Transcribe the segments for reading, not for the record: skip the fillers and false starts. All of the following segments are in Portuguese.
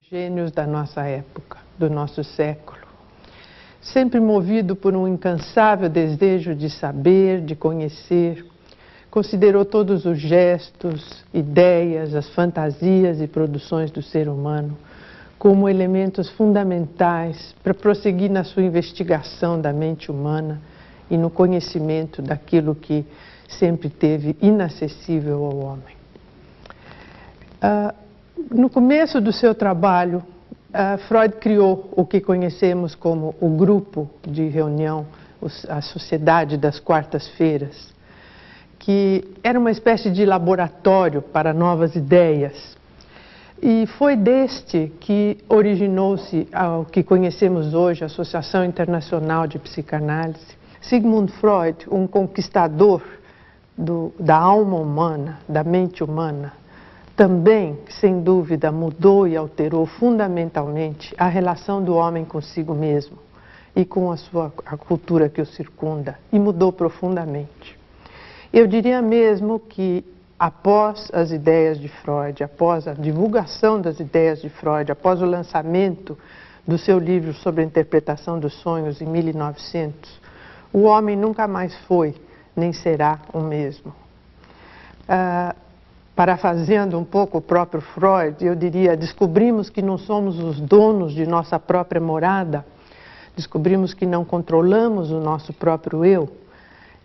Gênios da nossa época, do nosso século, sempre movido por um incansável desejo de saber, de conhecer, considerou todos os gestos, ideias, as fantasias e produções do ser humano como elementos fundamentais para prosseguir na sua investigação da mente humana e no conhecimento daquilo que sempre teve inacessível ao homem. No começo do seu trabalho, Freud criou o que conhecemos como o grupo de reunião, a Sociedade das Quartas-Feiras, que era uma espécie de laboratório para novas ideias. E foi deste que originou-se o que conhecemos hoje, a Associação Internacional de Psicanálise. Sigmund Freud, um conquistador da alma humana, da mente humana, também, sem dúvida, mudou e alterou fundamentalmente a relação do homem consigo mesmo e com a cultura que o circunda, e mudou profundamente. Eu diria mesmo que, após as ideias de Freud, após a divulgação das ideias de Freud, após o lançamento do seu livro sobre a interpretação dos sonhos em 1900, o homem nunca mais foi, nem será o mesmo. Parafraseando um pouco o próprio Freud, eu diria, descobrimos que não somos os donos de nossa própria morada, descobrimos que não controlamos o nosso próprio eu,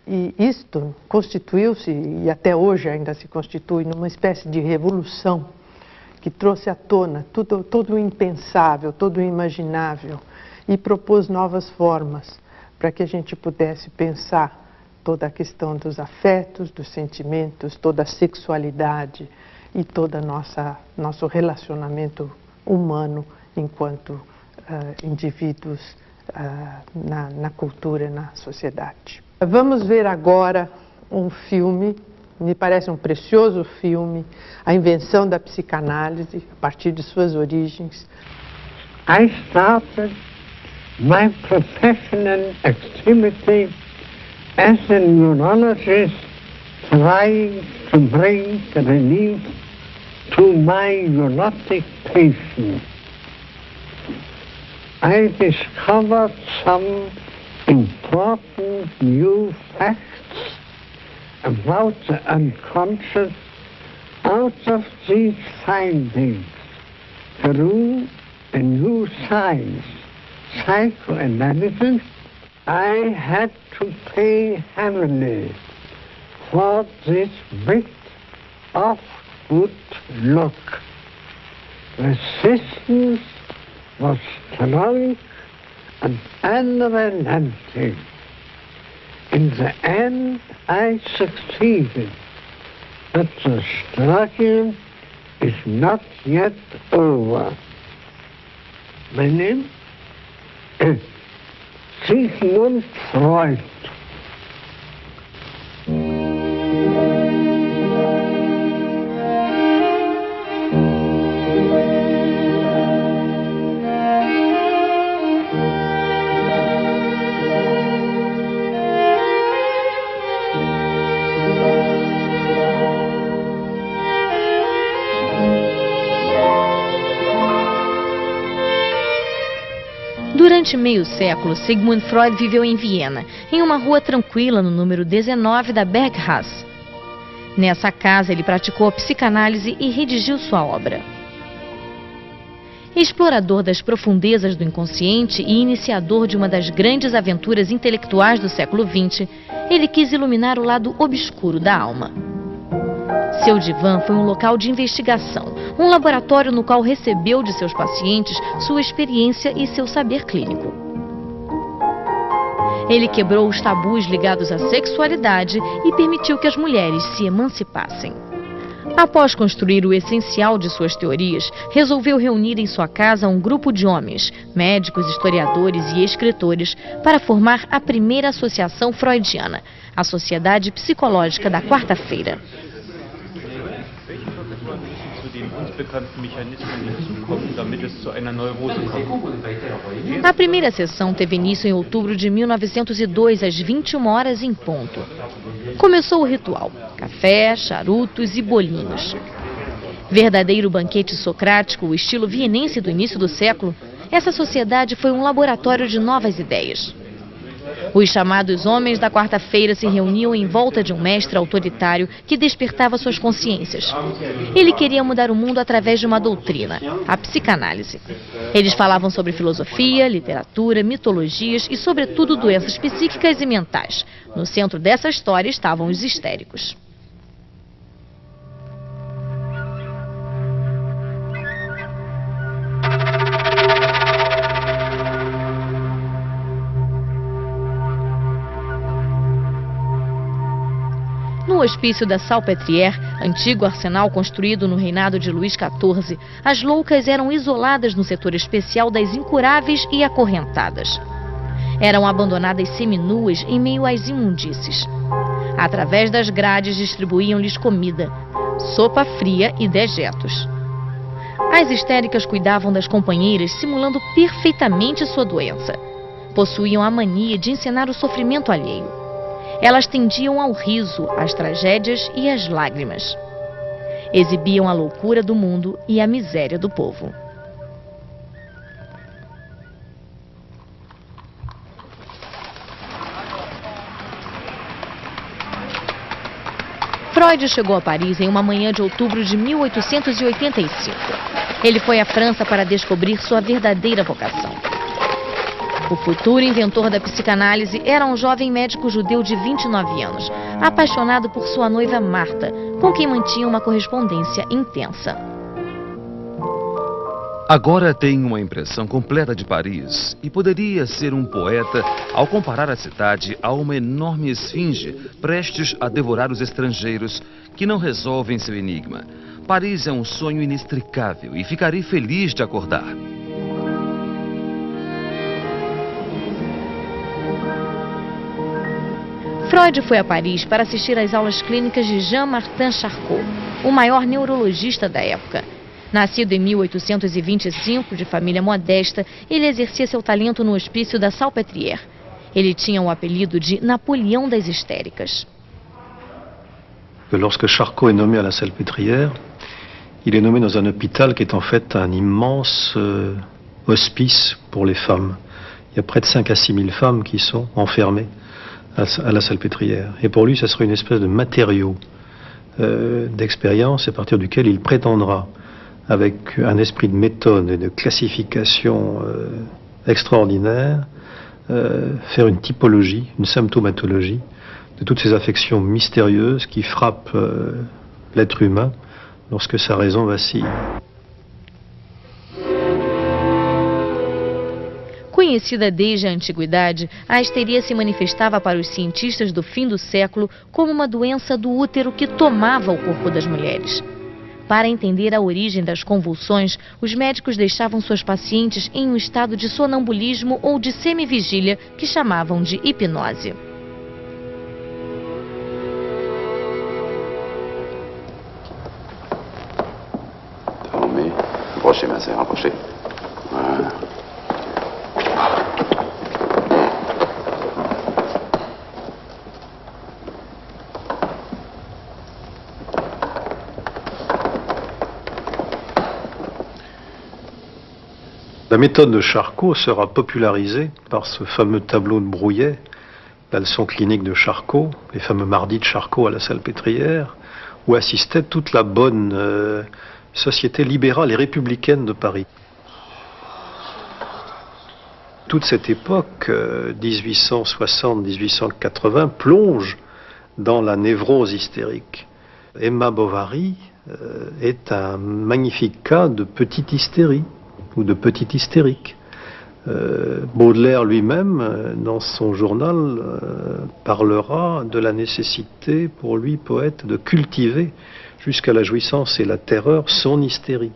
e isto constituiu-se, e até hoje ainda se constitui, numa espécie de revolução que trouxe à tona todo o impensável, todo o imaginável, e propôs novas formas para que a gente pudesse pensar toda a questão dos afetos, dos sentimentos, toda a sexualidade e todo nosso relacionamento humano enquanto indivíduos na cultura, na sociedade. Vamos ver agora um filme, me parece um precioso filme, A Invenção da Psicanálise, a partir de suas origens. I started my professional activity as a neurologist, trying to bring relief to my neurotic patients. I discovered some important new facts about the unconscious. Out of these findings grew a new science, psychoanalysis. I had to pay heavily for this bit of good luck. Resistance was strong and unrelenting. In the end, I succeeded, but the struggle is not yet over. My name is Sigmund Freud. Durante meio século, Sigmund Freud viveu em Viena, em uma rua tranquila no número 19 da Bergstraße. Nessa casa, ele praticou a psicanálise e redigiu sua obra. Explorador das profundezas do inconsciente e iniciador de uma das grandes aventuras intelectuais do século XX, ele quis iluminar o lado obscuro da alma. Seu divã foi um local de investigação, um laboratório no qual recebeu de seus pacientes sua experiência e seu saber clínico. Ele quebrou os tabus ligados à sexualidade e permitiu que as mulheres se emancipassem. Após construir o essencial de suas teorias, resolveu reunir em sua casa um grupo de homens, médicos, historiadores e escritores, para formar a primeira associação freudiana, a Sociedade Psicológica da Quarta-feira. A primeira sessão teve início em outubro de 1902, às 21 horas em ponto. Começou o ritual: café, charutos e bolinhos. Verdadeiro banquete socrático, o estilo vienense do início do século, essa sociedade foi um laboratório de novas ideias. Os chamados homens da quarta-feira se reuniam em volta de um mestre autoritário que despertava suas consciências. Ele queria mudar o mundo através de uma doutrina, a psicanálise. Eles falavam sobre filosofia, literatura, mitologias e, sobretudo, doenças psíquicas e mentais. No centro dessa história estavam os histéricos. No hospício da Salpêtrière, antigo arsenal construído no reinado de Luís XIV, as loucas eram isoladas no setor especial das incuráveis e acorrentadas. Eram abandonadas seminuas em meio às imundícies. Através das grades distribuíam-lhes comida, sopa fria e dejetos. As histéricas cuidavam das companheiras simulando perfeitamente sua doença. Possuíam a mania de encenar o sofrimento alheio. Elas tendiam ao riso, às tragédias e às lágrimas. Exibiam a loucura do mundo e a miséria do povo. Freud chegou a Paris em uma manhã de outubro de 1885. Ele foi à França para descobrir sua verdadeira vocação. O futuro inventor da psicanálise era um jovem médico judeu de 29 anos, apaixonado por sua noiva Marta, com quem mantinha uma correspondência intensa. Agora tenho uma impressão completa de Paris e poderia ser um poeta ao comparar a cidade a uma enorme esfinge prestes a devorar os estrangeiros que não resolvem seu enigma. Paris é um sonho inextricável e ficarei feliz de acordar. Freud foi a Paris para assistir às aulas clínicas de Jean-Martin Charcot, o maior neurologista da época. Nascido em 1825, de família modesta, ele exercia seu talento no hospício da Salpêtrière. Ele tinha o apelido de Napoleão das Histéricas. Lorsque Charcot est nommé à la Salpêtrière, il est nommé dans un hôpital qui est en fait un immense hospice pour les femmes. Il y a près de 5 à 6 000 femmes qui sont enfermées à la Salpêtrière. Et pour lui, ça serait une espèce de matériau d'expérience à partir duquel il prétendra, avec un esprit de méthode et de classification extraordinaire, faire une typologie, une symptomatologie de toutes ces affections mystérieuses qui frappent l'être humain lorsque sa raison vacille. Conhecida desde a antiguidade, a histeria se manifestava para os cientistas do fim do século como uma doença do útero que tomava o corpo das mulheres. Para entender a origem das convulsões, os médicos deixavam suas pacientes em um estado de sonambulismo ou de semivigília que chamavam de hipnose. Rapprochez, ma sœur, rapprochez. Voilà. La méthode de Charcot sera popularisée par ce fameux tableau de Brouillet, la leçon clinique de Charcot, les fameux mardis de Charcot à la Salpêtrière, où assistait toute la bonne société libérale et républicaine de Paris. Toute cette époque, 1860-1880, plonge dans la névrose hystérique. Emma Bovary est un magnifique cas de petite hystérie, ou de petite hystérique. Baudelaire lui-même, dans son journal, parlera de la nécessité, pour lui, poète, de cultiver jusqu'à la jouissance et la terreur son hystérie.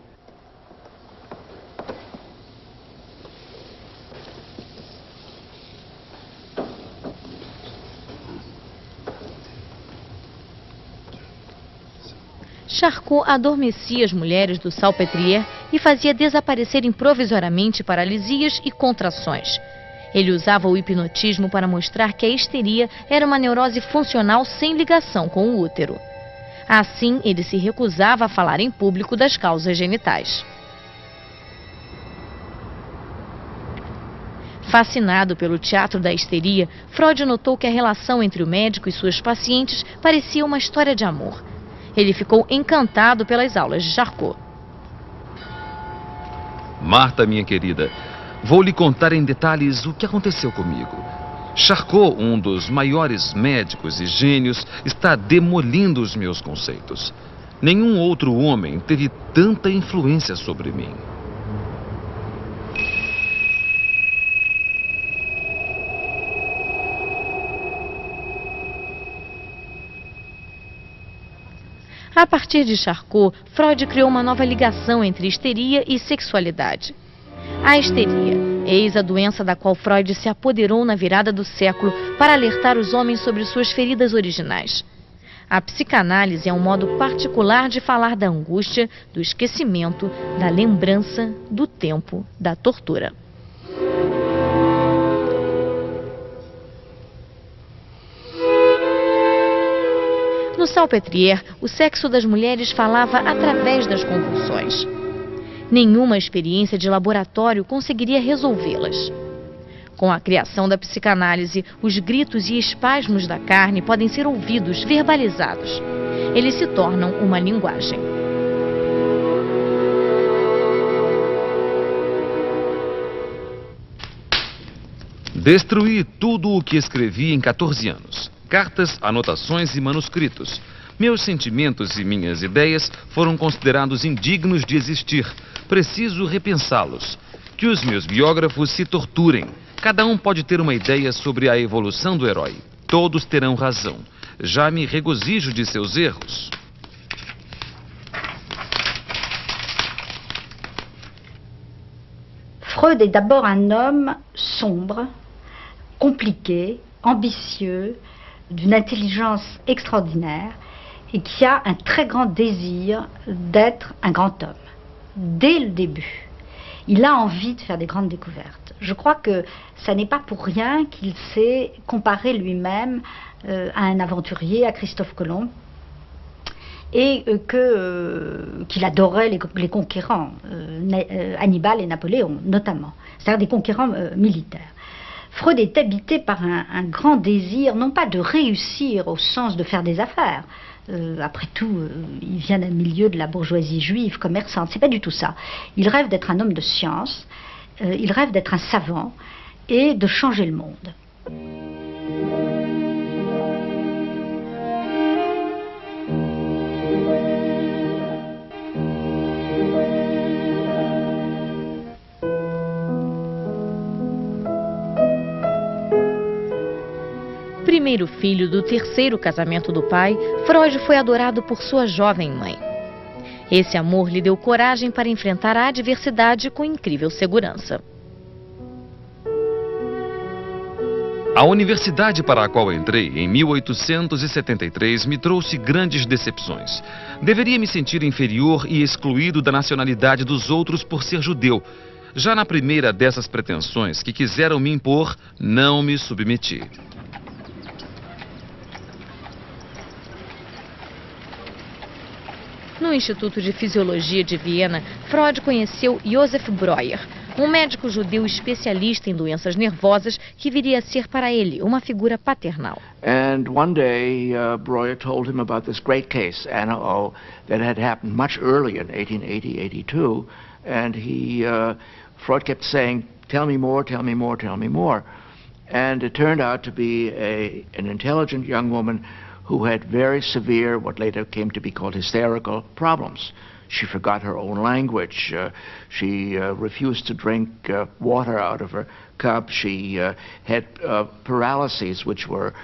Charcot adormecia as mulheres do Salpêtrière e fazia desaparecerem provisoriamente paralisias e contrações. Ele usava o hipnotismo para mostrar que a histeria era uma neurose funcional sem ligação com o útero. Assim, ele se recusava a falar em público das causas genitais. Fascinado pelo teatro da histeria, Freud notou que a relação entre o médico e suas pacientes parecia uma história de amor. Ele ficou encantado pelas aulas de Charcot. Marta, minha querida, vou lhe contar em detalhes o que aconteceu comigo. Charcot, um dos maiores médicos e gênios, está demolindo os meus conceitos. Nenhum outro homem teve tanta influência sobre mim. A partir de Charcot, Freud criou uma nova ligação entre histeria e sexualidade. A histeria, eis a doença da qual Freud se apoderou na virada do século para alertar os homens sobre suas feridas originais. A psicanálise é um modo particular de falar da angústia, do esquecimento, da lembrança, do tempo, da tortura. No Salpêtrière, o sexo das mulheres falava através das convulsões. Nenhuma experiência de laboratório conseguiria resolvê-las. Com a criação da psicanálise, os gritos e espasmos da carne podem ser ouvidos, verbalizados. Eles se tornam uma linguagem. Destruí tudo o que escrevi em 14 anos. Cartas, anotações e manuscritos. Meus sentimentos e minhas ideias foram considerados indignos de existir. Preciso repensá-los. Que os meus biógrafos se torturem. Cada um pode ter uma ideia sobre a evolução do herói. Todos terão razão. Já me regozijo de seus erros. Freud est d'abord un homme sombre, compliqué, ambitieux, d'une intelligence extraordinaire et qui a un très grand désir d'être un grand homme. Dès le début, il a envie de faire des grandes découvertes. Je crois que ça n'est pas pour rien qu'il s'est comparé lui-même à un aventurier, à Christophe Colomb, et qu'il adorait les conquérants, Hannibal et Napoléon notamment, c'est-à-dire des conquérants militaires. Freud est habité par un grand désir, non pas de réussir au sens de faire des affaires. Après tout, il vient d'un milieu de la bourgeoisie juive, commerçante, c'est pas du tout ça. Il rêve d'être un homme de science, il rêve d'être un savant et de changer le monde. Primeiro filho do terceiro casamento do pai, Freud foi adorado por sua jovem mãe. Esse amor lhe deu coragem para enfrentar a adversidade com incrível segurança. A universidade para a qual entrei em 1873 me trouxe grandes decepções. Deveria me sentir inferior e excluído da nacionalidade dos outros por ser judeu. Já na primeira dessas pretensões que quiseram me impor, não me submeti. No Instituto de Fisiologia de Viena, Freud conheceu Josef Breuer, um médico judeu especialista em doenças nervosas que viria a ser para ele uma figura paternal. And one day, Breuer told him about this great case, Anna O, that had happened much earlier in 1880, 82, and Freud kept saying, "Tell me more, tell me more, tell me more." And it turned out to be an intelligent young woman who had very severe, what later came to be called hysterical problems. She forgot her own language. She refused to drink water out of her cup. She had paralyses, which were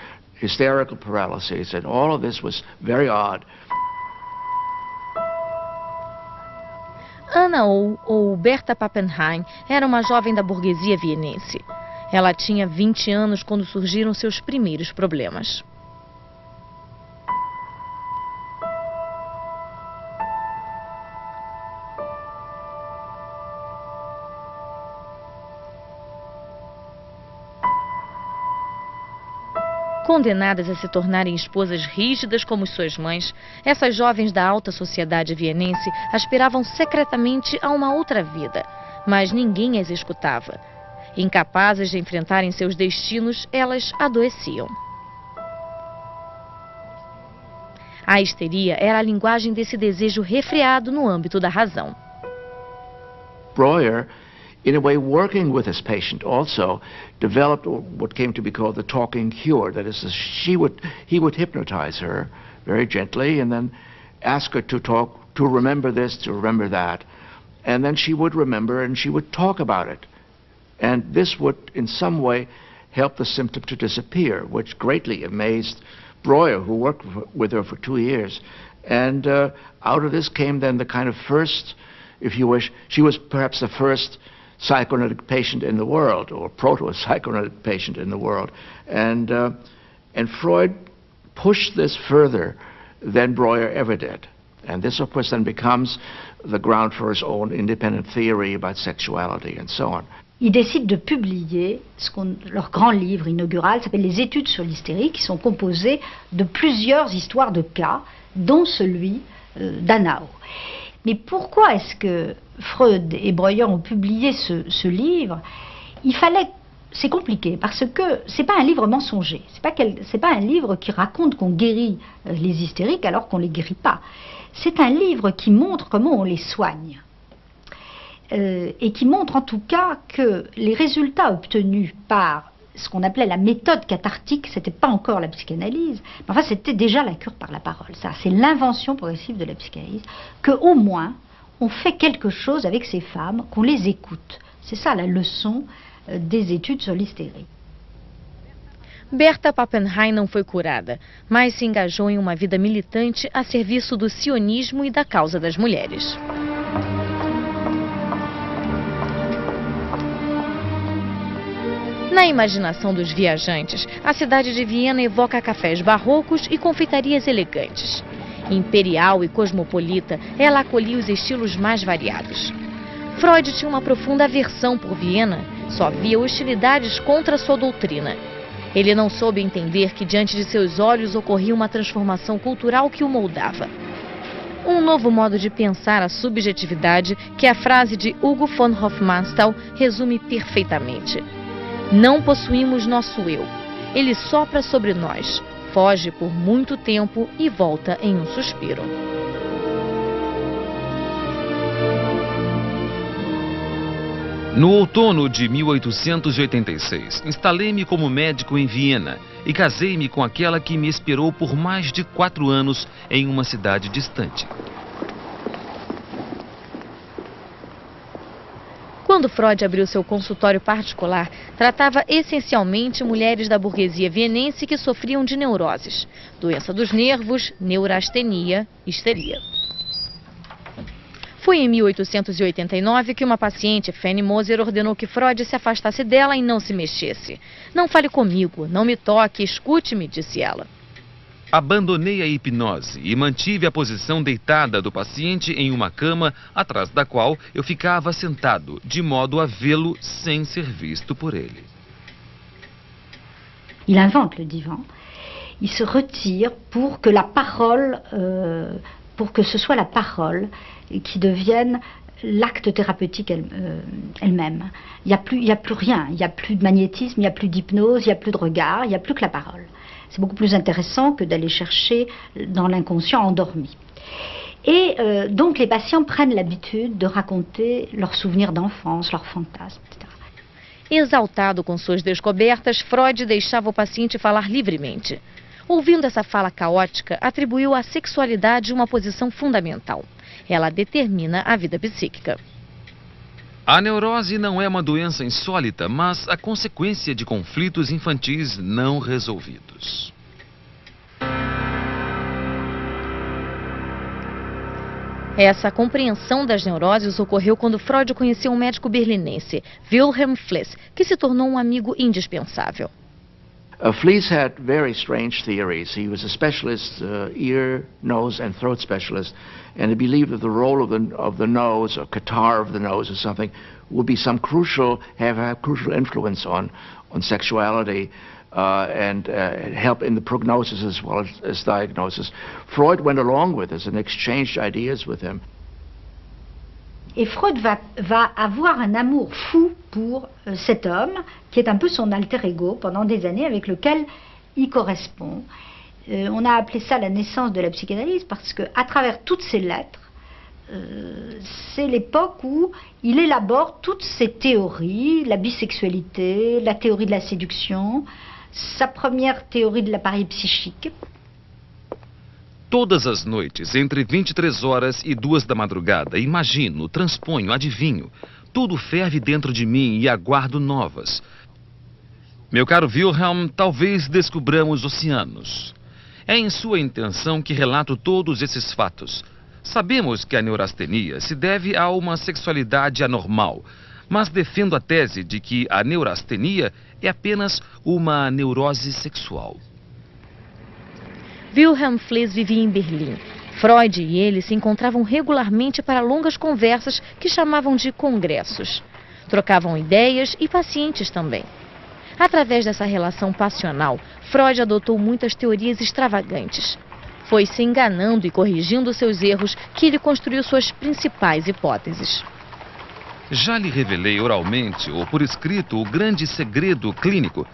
hysterical paralyses, and all of this was very odd. Anna O, ou Berta Pappenheim, era uma jovem da burguesia vienense. Ela tinha 20 anos quando surgiram seus primeiros problemas. Condenadas a se tornarem esposas rígidas como suas mães, essas jovens da alta sociedade vienense aspiravam secretamente a uma outra vida, mas ninguém as escutava. Incapazes de enfrentarem seus destinos, elas adoeciam. A histeria era a linguagem desse desejo refreado no âmbito da razão. Breuer, in a way working with his patient, also developed what came to be called the talking cure. That is, he would hypnotize her very gently and then ask her to talk, to remember this, to remember that. And then she would remember and she would talk about it. And this would in some way help the symptom to disappear, which greatly amazed Breuer, who worked with her for 2 years. And out of this came then the kind of first, if you wish, she was perhaps the first psychoanalytic patient in the world, or proto-psychoanalytic patient in the world. And Freud pushed this further than Breuer ever did. And this, of course, then becomes the ground for his own independent theory about sexuality and so on. Ils décident de publier leur grand livre inaugural, s'appelle Les études sur l'hystérie, qui sont composées de plusieurs histoires de cas, dont celui d'Hanau. Mais pourquoi est-ce que Freud et Breuer ont publié ce livre? C'est compliqué, parce que c'est pas un livre mensonger. C'est pas un livre qui raconte qu'on guérit les hystériques alors qu'on les guérit pas. C'est un livre qui montre comment on les soigne. Et qui montre en tout cas que les résultats obtenus par ce qu'on appelait la méthode cathartique, c'était pas encore la psychanalyse, mais enfin c'était déjà la cure par la parole. Ça, c'est l'invention progressive de la psychanalyse, qu'au moins on fait quelque chose avec ces femmes, qu'on les écoute. C'est ça la leçon des études sur l'hystérie. Berta Pappenheim não foi curada, mas se engajou em uma vida militante a serviço do sionismo e da causa das mulheres. Na imaginação dos viajantes, a cidade de Viena evoca cafés barrocos e confeitarias elegantes. Imperial e cosmopolita, ela acolhia os estilos mais variados. Freud tinha uma profunda aversão por Viena, só via hostilidades contra sua doutrina. Ele não soube entender que diante de seus olhos ocorria uma transformação cultural que o moldava. Um novo modo de pensar a subjetividade que a frase de Hugo von Hofmannsthal resume perfeitamente. Não possuímos nosso eu. Ele sopra sobre nós, foge por muito tempo e volta em um suspiro. No outono de 1886, instalei-me como médico em Viena e casei-me com aquela que me esperou por mais de 4 anos em uma cidade distante. Quando Freud abriu seu consultório particular, tratava essencialmente mulheres da burguesia vienense que sofriam de neuroses, doença dos nervos, neurastenia, histeria. Foi em 1889 que uma paciente, Fanny Moser, ordenou que Freud se afastasse dela e não se mexesse. Não fale comigo, não me toque, escute-me, disse ela. Abandonei a hipnose e mantive a posição deitada do paciente em uma cama atrás da qual eu ficava sentado, de modo a vê-lo sem ser visto por ele. Il invente le divan. Il se retire pour que la parole, pour que ce soit la parole qui devienne l'acte thérapeutique elle-même. Il n'y a plus rien, il n'y a plus de magnétisme, il n'y a plus d'hypnose, il n'y a plus de regard, il n'y a plus que la parole. C'est beaucoup plus intéressant que d'aller chercher dans l'inconscient endormi. Et donc les patients prennent l'habitude de raconter leurs souvenirs d'enfance, leurs fantasmes, etc. Exaltado com suas descobertas, Freud deixava o paciente falar livremente. Ouvindo essa fala caótica, atribuiu à sexualidade uma posição fundamental. Ela determina a vida psíquica. A neurose não é uma doença insólita, mas a consequência de conflitos infantis não resolvidos. Essa compreensão das neuroses ocorreu quando Freud conheceu um médico berlinense, Wilhelm Fliess, que se tornou um amigo indispensável. Fliess had very strange theories. He was a specialist, ear, nose and throat specialist, and he believed that the role of the nose, or catarrh of the nose or something, would be some crucial influence on sexuality. and help in the prognosis as well as diagnosis. Freud went along with this and exchanged ideas with him. Et Freud va avoir un amour fou pour cet homme, qui est un peu son alter ego pendant des années, avec lequel il correspond. On a appelé ça la naissance de la psychanalyse, parce qu'à travers toutes ces lettres, c'est l'époque où il élabore toutes ces théories, la bisexualité, la théorie de la séduction, sa première théorie de l'appareil psychique. Todas as noites, entre 23 horas e 2 da madrugada, imagino, transponho, adivinho. Tudo ferve dentro de mim e aguardo novas. Meu caro Wilhelm, talvez descubramos oceanos. É em sua intenção que relato todos esses fatos. Sabemos que a neurastenia se deve a uma sexualidade anormal, mas defendo a tese de que a neurastenia é apenas uma neurose sexual. Wilhelm Fliess vivia em Berlim. Freud e ele se encontravam regularmente para longas conversas que chamavam de congressos. Trocavam ideias e pacientes também. Através dessa relação passional, Freud adotou muitas teorias extravagantes. Foi se enganando e corrigindo seus erros que ele construiu suas principais hipóteses. Já lhe revelei oralmente ou por escrito o grande segredo clínico.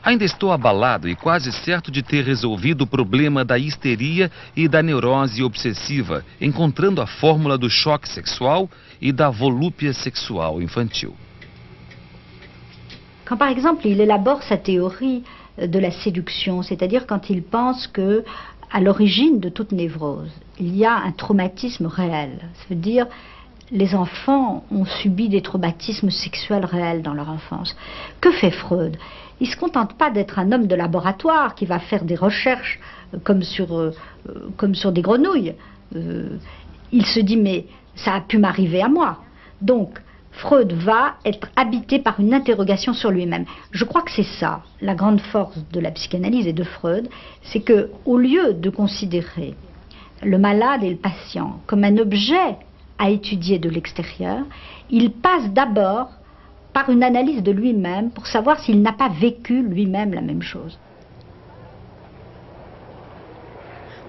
Ainda estou abalado e quase certo de ter resolvido o problema da histeria e da neurose obsessiva, encontrando a fórmula do choque sexual e da volúpia sexual infantil. Quand par exemple il élabore sa théorie de la séduction, c'est-à-dire quand il pense que à l'origine de toute névrose, il y a un traumatisme réel. Ça veut dire les enfants ont subi des traumatismes sexuels réels dans leur enfance. Que fait Freud? Il ne se contente pas d'être un homme de laboratoire qui va faire des recherches comme sur des grenouilles. Il se dit mais ça a pu m'arriver à moi. Donc Freud va être habité par une interrogation sur lui-même. Je crois que c'est ça, la grande force de la psychanalyse et de Freud, c'est que au lieu de considérer le malade et le patient comme un objet à étudier de l'extérieur, il passe d'abord par une analyse de lui-même pour savoir s'il n'a pas vécu lui-même la même chose.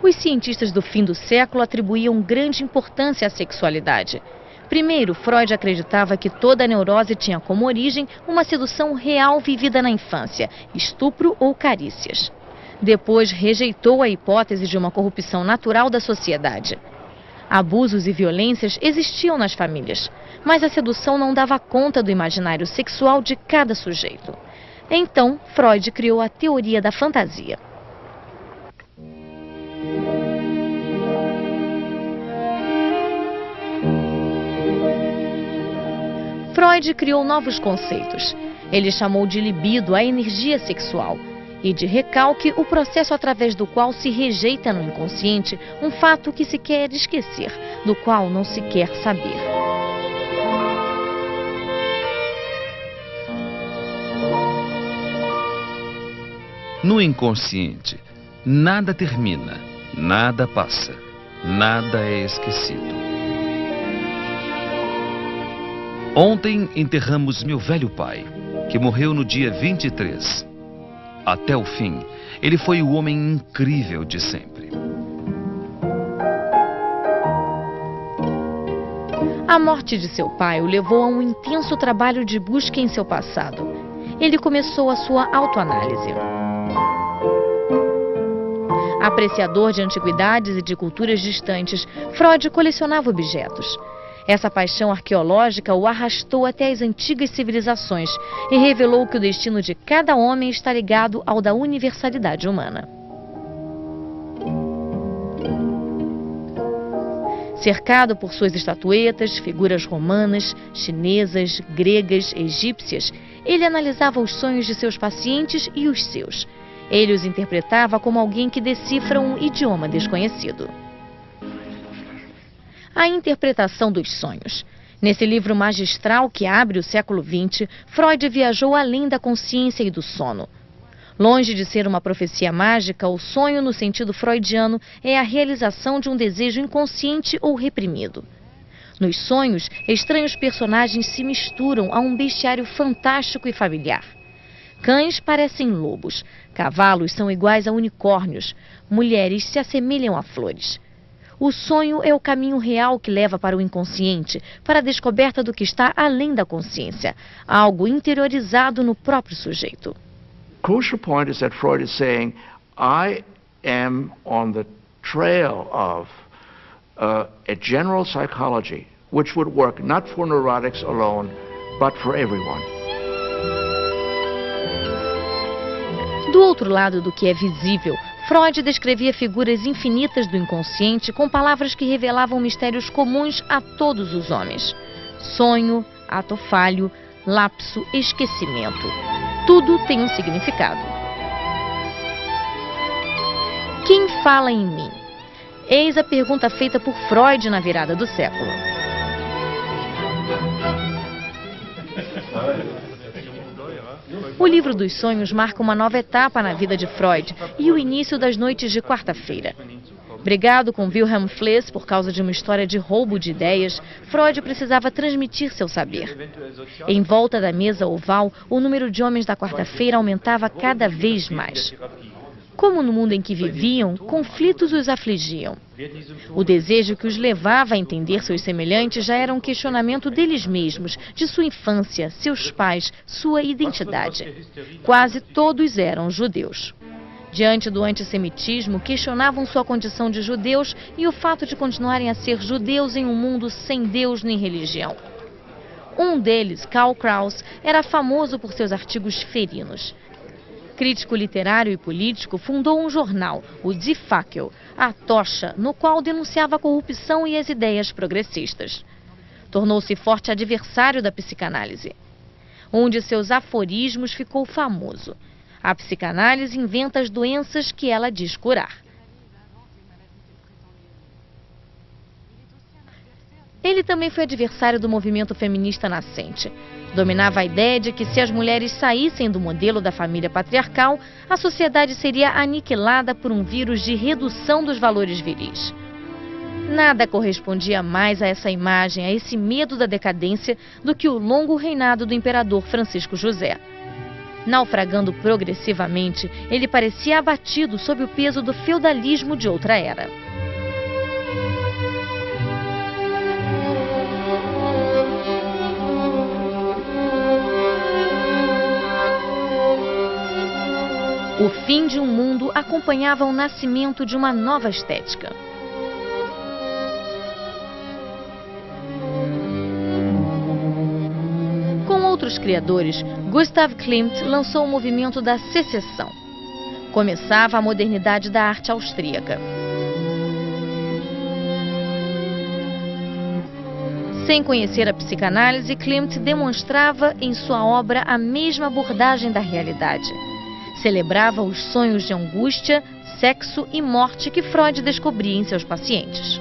Os cientistas do fim do século atribuíam grande importância à sexualidade. Primeiro, Freud acreditava que toda neurose tinha como origem uma sedução real vivida na infância, estupro ou carícias. Depois, rejeitou a hipótese de uma corrupção natural da sociedade. Abusos e violências existiam nas famílias, mas a sedução não dava conta do imaginário sexual de cada sujeito. Então, Freud criou a teoria da fantasia. Freud criou novos conceitos. Ele chamou de libido a energia sexual e de recalque o processo através do qual se rejeita no inconsciente um fato que se quer esquecer, do qual não se quer saber. No inconsciente, nada termina, nada passa, nada é esquecido. Ontem enterramos meu velho pai, que morreu no dia 23. Até o fim, ele foi o homem incrível de sempre. A morte de seu pai o levou a um intenso trabalho de busca em seu passado. Ele começou a sua autoanálise. Apreciador de antiguidades e de culturas distantes, Freud colecionava objetos. Essa paixão arqueológica o arrastou até as antigas civilizações e revelou que o destino de cada homem está ligado ao da universalidade humana. Cercado por suas estatuetas, figuras romanas, chinesas, gregas, egípcias, ele analisava os sonhos de seus pacientes e os seus. Ele os interpretava como alguém que decifra um idioma desconhecido. A interpretação dos sonhos. Nesse livro magistral que abre o século XX, Freud viajou além da consciência e do sono. Longe de ser uma profecia mágica, o sonho no sentido freudiano é a realização de um desejo inconsciente ou reprimido. Nos sonhos, estranhos personagens se misturam a um bestiário fantástico e familiar. Cães parecem lobos, cavalos são iguais a unicórnios, mulheres se assemelham a flores. O sonho é o caminho real que leva para o inconsciente, para a descoberta do que está além da consciência, algo interiorizado no próprio sujeito. Crucial point is that Freud is saying, I am on the trail of a general psychology which would work not for neurotics alone, but for everyone. Do outro lado do que é visível, Freud descrevia figuras infinitas do inconsciente com palavras que revelavam mistérios comuns a todos os homens. Sonho, ato falho, lapso, esquecimento. Tudo tem um significado. Quem fala em mim? Eis a pergunta feita por Freud na virada do século. O livro dos sonhos marca uma nova etapa na vida de Freud e o início das noites de quarta-feira. Brigado com Wilhelm Fliess por causa de uma história de roubo de ideias, Freud precisava transmitir seu saber. Em volta da mesa oval, o número de homens da quarta-feira aumentava cada vez mais. Como no mundo em que viviam, conflitos os afligiam. O desejo que os levava a entender seus semelhantes já era um questionamento deles mesmos, de sua infância, seus pais, sua identidade. Quase todos eram judeus. Diante do antissemitismo, questionavam sua condição de judeus e o fato de continuarem a ser judeus em um mundo sem Deus nem religião. Um deles, Karl Kraus, era famoso por seus artigos ferinos. Crítico literário e político, fundou um jornal, o Die Fackel, a Tocha, no qual denunciava a corrupção e as ideias progressistas. Tornou-se forte adversário da psicanálise. Um de seus aforismos ficou famoso. A psicanálise inventa as doenças que ela diz curar. Ele também foi adversário do movimento feminista nascente. Dominava a ideia de que se as mulheres saíssem do modelo da família patriarcal, a sociedade seria aniquilada por um vírus de redução dos valores viris. Nada correspondia mais a essa imagem, a esse medo da decadência, do que o longo reinado do imperador Francisco José. Naufragando progressivamente, ele parecia abatido sob o peso do feudalismo de outra era. O fim de um mundo acompanhava o nascimento de uma nova estética. Com outros criadores, Gustav Klimt lançou o movimento da secessão. Começava a modernidade da arte austríaca. Sem conhecer a psicanálise, Klimt demonstrava em sua obra a mesma abordagem da realidade. Celebrava os sonhos de angústia, sexo e morte que Freud descobria em seus pacientes.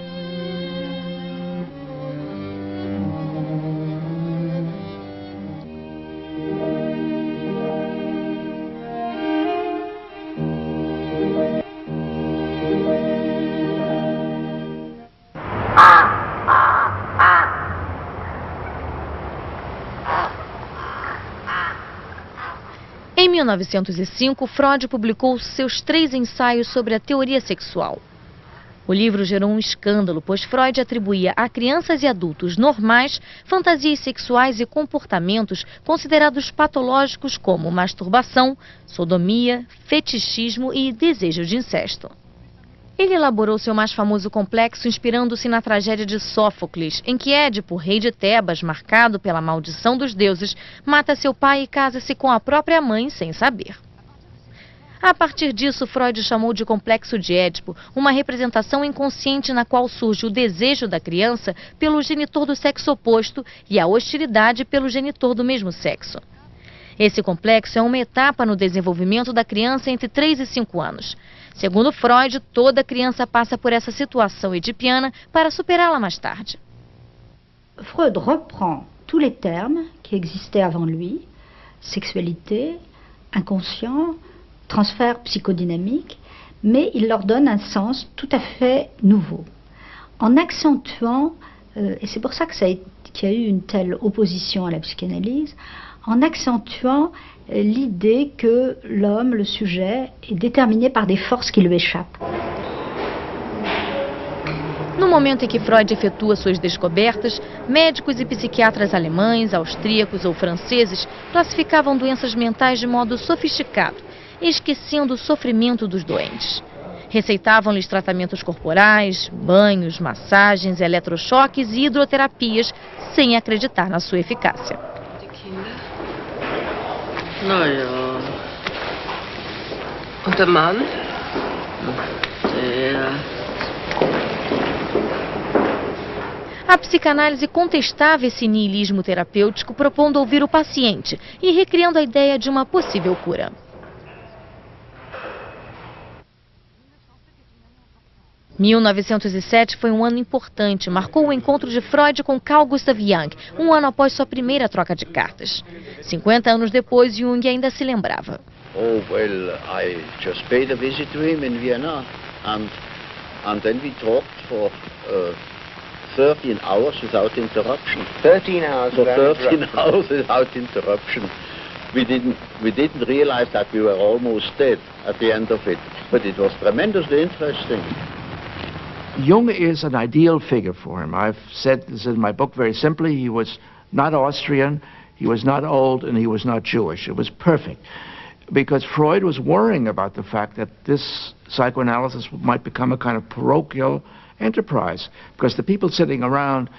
Em 1905, Freud publicou seus 3 ensaios sobre a teoria sexual. O livro gerou um escândalo, pois Freud atribuía a crianças e adultos normais fantasias sexuais e comportamentos considerados patológicos como masturbação, sodomia, fetichismo e desejo de incesto. Ele elaborou seu mais famoso complexo inspirando-se na tragédia de Sófocles, em que Édipo, rei de Tebas, marcado pela maldição dos deuses, mata seu pai e casa-se com a própria mãe sem saber. A partir disso, Freud chamou de complexo de Édipo uma representação inconsciente na qual surge o desejo da criança pelo genitor do sexo oposto e a hostilidade pelo genitor do mesmo sexo. Esse complexo é uma etapa no desenvolvimento da criança entre 3 e 5 anos. Segundo Freud, toda criança passa por essa situação edipiana para superá-la mais tarde. Freud reprend tous les termes qui existaient avant lui, sexualité, inconscient, transfert psychodynamique, mais il leur donne un sens tout à fait nouveau, en accentuant, et c'est pour ça que ça a qu'il y a eu une telle opposition à la psychanalyse, en accentuant l'idée que l'homme, le sujet, est déterminé par des forces qui lui échappent. No momento em que Freud efetua suas descobertas, médicos e psiquiatras alemães, austríacos ou franceses classificavam doenças mentais de modo sofisticado, esquecendo o sofrimento dos doentes. Receitavam-lhes tratamentos corporais, banhos, massagens, eletrochoques e hidroterapias, sem acreditar na sua eficácia. Naja. Und der Mann? A psicanálise contestava esse niilismo terapêutico, propondo ouvir o paciente e recriando a ideia de uma possível cura. « 1907 foi um ano importante, marcou o encontro de Freud com Carl Gustav Jung, um ano após sua primeira troca de cartas. 50 anos depois, Jung ainda se lembrava. Oh, well, I just paid a visit to him in Vienna, and then we talked for 13 hours without interruption. 13 hours For without 13 interruption. hours without interruption. We didn't realize that we were almost dead at the end of it, but it was tremendously interesting. Jung is an ideal figure for him. I've said this in my book very simply. He was not Austrian, he was not old, and he was not Jewish. It was perfect. Because Freud was worrying about the fact that this psychoanalysis might become a kind of parochial enterprise, because the people sitting around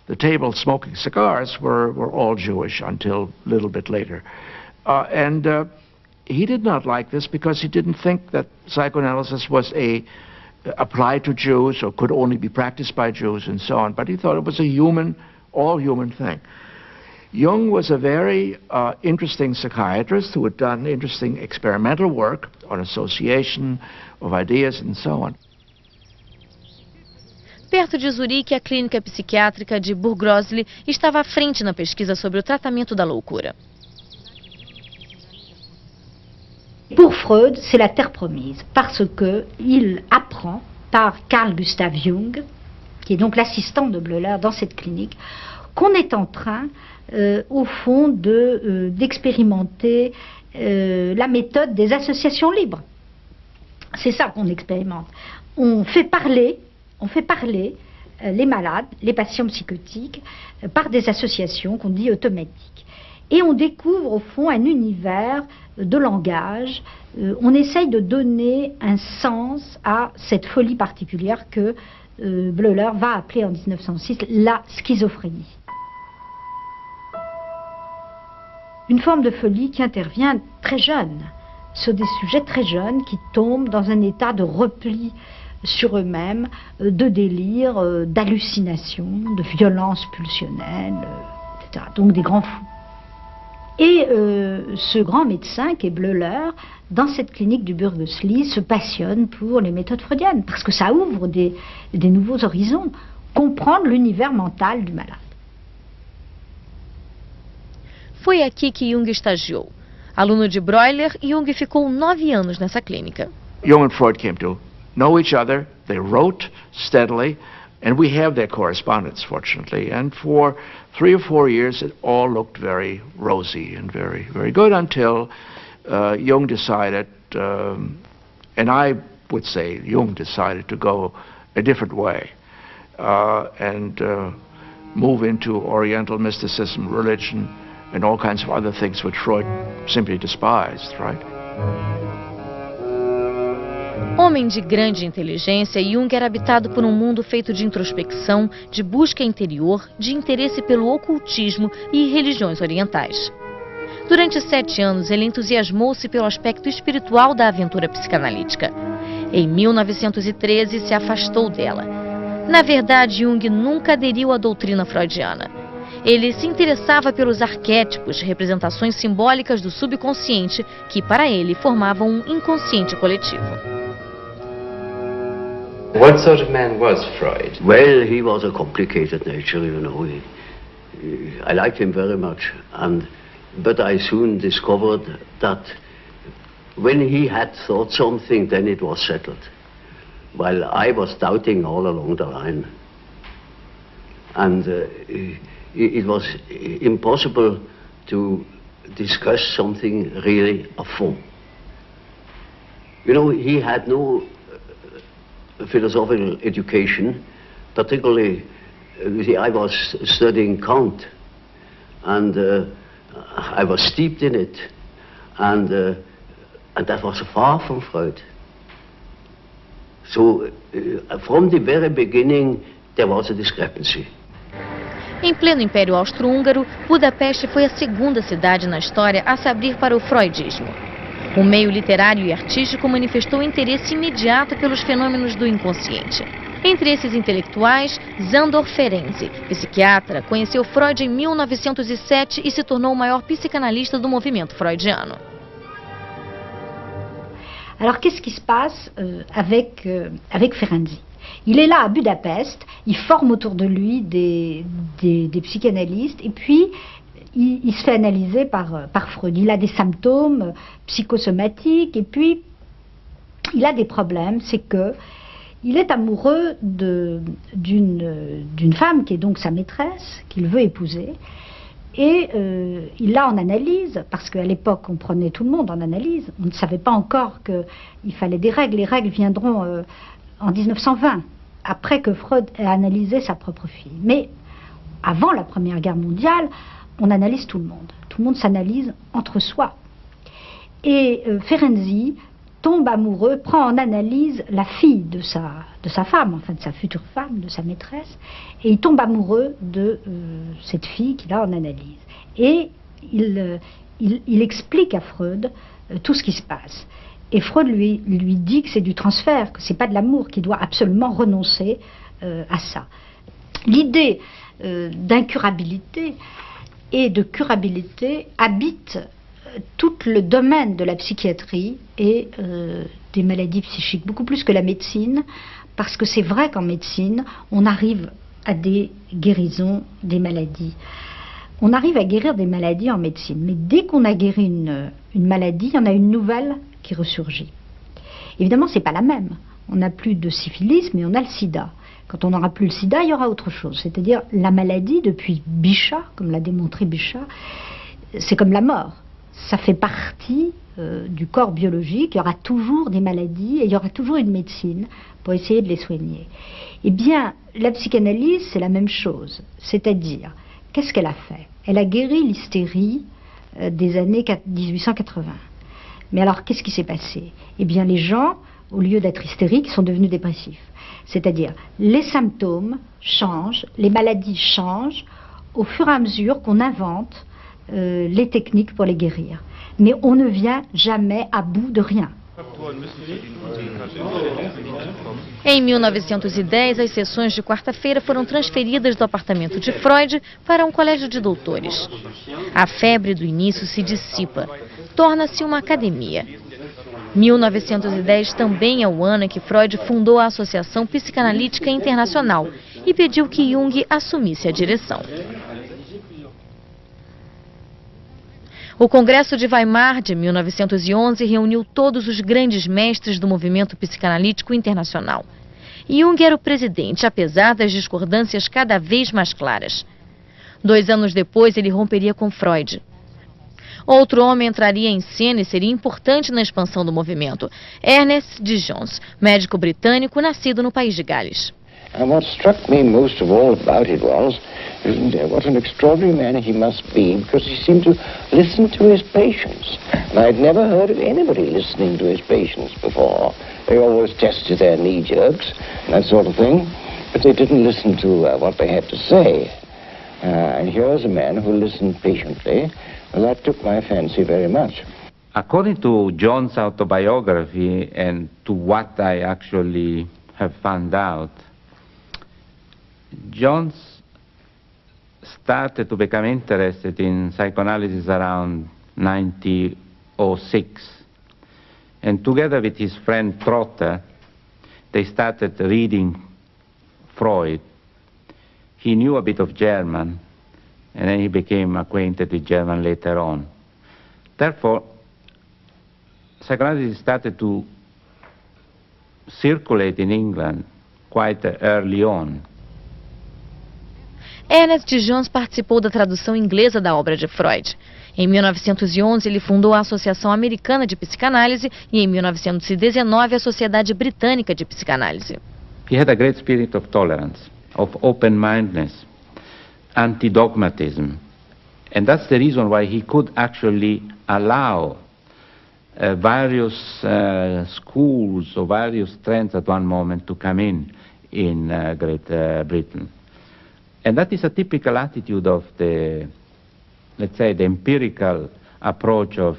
the table smoking cigars were all Jewish until a little bit later. He did not like this because he didn't think that psychoanalysis was applied to Jews or could only be practiced by Jews and so on, but he thought it was a human, all human thing. Jung was a very interesting psychiatrist who had done interesting experimental work on association of ideas and so on. Perto de Zurique, a clínica psiquiátrica de Burggrosli estava à frente na pesquisa sobre o tratamento da loucura. Pour Freud, c'est la terre promise, parce qu'il apprend par Carl Gustav Jung, qui est donc l'assistant de Bleuler dans cette clinique, qu'on est en train, au fond, d'expérimenter la méthode des associations libres. C'est ça qu'on expérimente. On fait parler les malades, les patients psychotiques, par des associations qu'on dit automatiques. Et on découvre au fond un univers de langage. On essaye de donner un sens à cette folie particulière que Bleuler va appeler en 1906 la schizophrénie. Une forme de folie qui intervient très jeune, sur des sujets très jeunes qui tombent dans un état de repli sur eux-mêmes, de délire, d'hallucination, de violence pulsionnelle, etc. Donc des grands fous. Et ce grand médecin qui est Bleuler, dans cette clinique du Burggrosli, se passionne pour les méthodes freudiennes, parce que ça ouvre des nouveaux horizons, comprendre l'univers mental du malade. Foi aqui que Jung estagiou. Aluno de Breuer, Jung ficou 9 anos nessa clínica. Jung and Freud came to know each other. They wrote steadily, and we have their correspondence, fortunately. And for 3 or 4 years, it all looked very rosy and very, very good until Jung decided, and I would say Jung decided to go a different way and move into Oriental mysticism, religion, and all kinds of other things which Freud simply despised, right? Homem de grande inteligência, Jung era habitado por um mundo feito de introspecção, de busca interior, de interesse pelo ocultismo e religiões orientais. Durante 7 anos, ele entusiasmou-se pelo aspecto espiritual da aventura psicanalítica. Em 1913, se afastou dela. Na verdade, Jung nunca aderiu à doutrina freudiana. Ele se interessava pelos arquétipos, representações simbólicas do subconsciente, que para ele formavam um inconsciente coletivo. What sort of man was Freud? Well, he was a complicated nature, you know. I liked him very much, but I soon discovered that when he had thought something, then it was settled, while I was doubting all along the line. And it was impossible to discuss something really of fun. You know, he had no philosophical education, particularly, I was studying Kant, and I was steeped in it, and that was far from Freud. So, from the very beginning, there was a discrepancy. Em pleno Império Austro-Húngaro, Budapeste foi a segunda cidade na história a se abrir para o freudismo. O meio literário e artístico manifestou interesse imediato pelos fenômenos do inconsciente. Entre esses intelectuais, Sándor Ferenczi, psiquiatra, conheceu Freud em 1907 e se tornou o maior psicanalista do movimento freudiano. Alors qu'est-ce qui se passe avec Ferenczi? Il est là à Budapest, il forme autour de lui des psychanalystes et puis il se fait analyser par Freud. Il a des symptômes psychosomatiques et puis il a des problèmes, c'est que il est amoureux d'une femme qui est donc sa maîtresse, qu'il veut épouser, et il l'a en analyse, parce qu'à l'époque on prenait tout le monde en analyse, on ne savait pas encore qu'il fallait des règles, les règles viendront en 1920, après que Freud ait analysé sa propre fille. Mais avant la Première Guerre mondiale, on analyse tout le monde s'analyse entre soi. Et Ferenczi tombe amoureux, prend en analyse la fille de sa femme, enfin de sa future femme, de sa maîtresse, et il tombe amoureux de cette fille qu'il a en analyse. Et il explique à Freud tout ce qui se passe. Et Freud lui dit que c'est du transfert, que c'est pas de l'amour, qu'il doit absolument renoncer à ça. L'idée d'incurabilité et de curabilité habite tout le domaine de la psychiatrie et des maladies psychiques, beaucoup plus que la médecine, parce que c'est vrai qu'en médecine, on arrive à des guérisons des maladies. On arrive à guérir des maladies en médecine, mais dès qu'on a guéri une maladie, il y en a une nouvelle qui ressurgit. Évidemment, c'est pas la même. On n'a plus de syphilis, mais on a le sida. Quand on n'aura plus le sida, il y aura autre chose. C'est-à-dire, la maladie, depuis Bichat, comme l'a démontré Bichat, c'est comme la mort. Ça fait partie du corps biologique. Il y aura toujours des maladies et il y aura toujours une médecine pour essayer de les soigner. Eh bien, la psychanalyse, c'est la même chose. C'est-à-dire, qu'est-ce qu'elle a fait? Elle a guéri l'hystérie des années 1880. Mais alors, qu'est-ce qui s'est passé? Eh bien, les gens, au lieu d'être hystériques, sont devenus dépressifs. C'est-à-dire, les symptômes changent, les maladies changent au fur et à mesure qu'on invente les techniques pour les guérir. Mais on ne vient jamais à bout de rien. Em 1910, as sessões de quarta-feira foram transferidas do apartamento de Freud para um colégio de doutores. A febre do início se dissipa, torna-se uma academia. 1910 também é o ano em que Freud fundou a Associação Psicanalítica Internacional e pediu que Jung assumisse a direção. O Congresso de Weimar de 1911 reuniu todos os grandes mestres do movimento psicanalítico internacional. Jung era o presidente, apesar das discordâncias cada vez mais claras. 2 anos depois, ele romperia com Freud. Outro homem entraria em cena e seria importante na expansão do movimento: Ernest de Jones, médico britânico nascido no país de Gales. And what struck me most of all about it was, what an extraordinary man he must be, because he seemed to listen to his patients. And I'd never heard of anybody listening to his patients before. They always tested their knee jerks, that sort of thing, but they didn't listen to what they had to say. And here was a man who listened patiently, and that took my fancy very much. According to John's autobiography and to what I actually have found out, John started to become interested in psychoanalysis around 1906. And together with his friend Trotter, they started reading Freud. He knew a bit of German, and then he became acquainted with German later on. Therefore, psychoanalysis started to circulate in England quite early on. Ernest Jones participou da tradução inglesa da obra de Freud. Em 1911, ele fundou a Associação Americana de Psicanálise e, em 1919, a Sociedade Britânica de Psicanálise. He had a great spirit of tolerance, of open-mindedness, anti-dogmatism. And that's the reason why he could actually allow various schools or various trends at one moment to come in Great Britain. And that is a typical attitude of the, let's say, the empirical approach of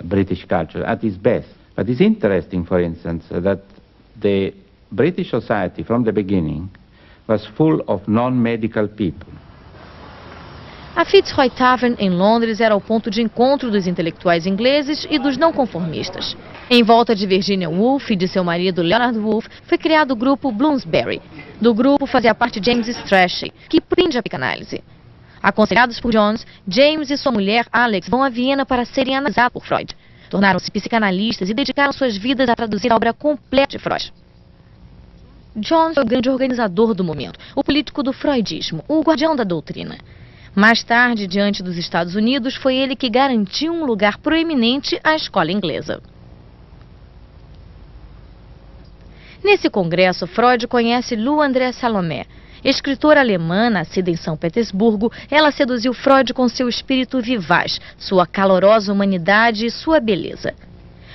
British culture at its best. But it's interesting, for instance, that the British society from the beginning was full of non-medical people. A Fitzroy Tavern, em Londres, era o ponto de encontro dos intelectuais ingleses e dos não conformistas. Em volta de Virginia Woolf e de seu marido Leonard Woolf, foi criado o grupo Bloomsbury. Do grupo fazia parte James Strachey, que prende a psicanálise. Aconselhados por Jones, James e sua mulher Alex vão a Viena para serem analisados por Freud. Tornaram-se psicanalistas e dedicaram suas vidas a traduzir a obra completa de Freud. Jones foi o grande organizador do momento, o político do freudismo, o guardião da doutrina. Mais tarde, diante dos Estados Unidos, foi ele que garantiu um lugar proeminente à escola inglesa. Nesse congresso, Freud conhece Lou André Salomé. Escritora alemã, nascida em São Petersburgo, ela seduziu Freud com seu espírito vivaz, sua calorosa humanidade e sua beleza.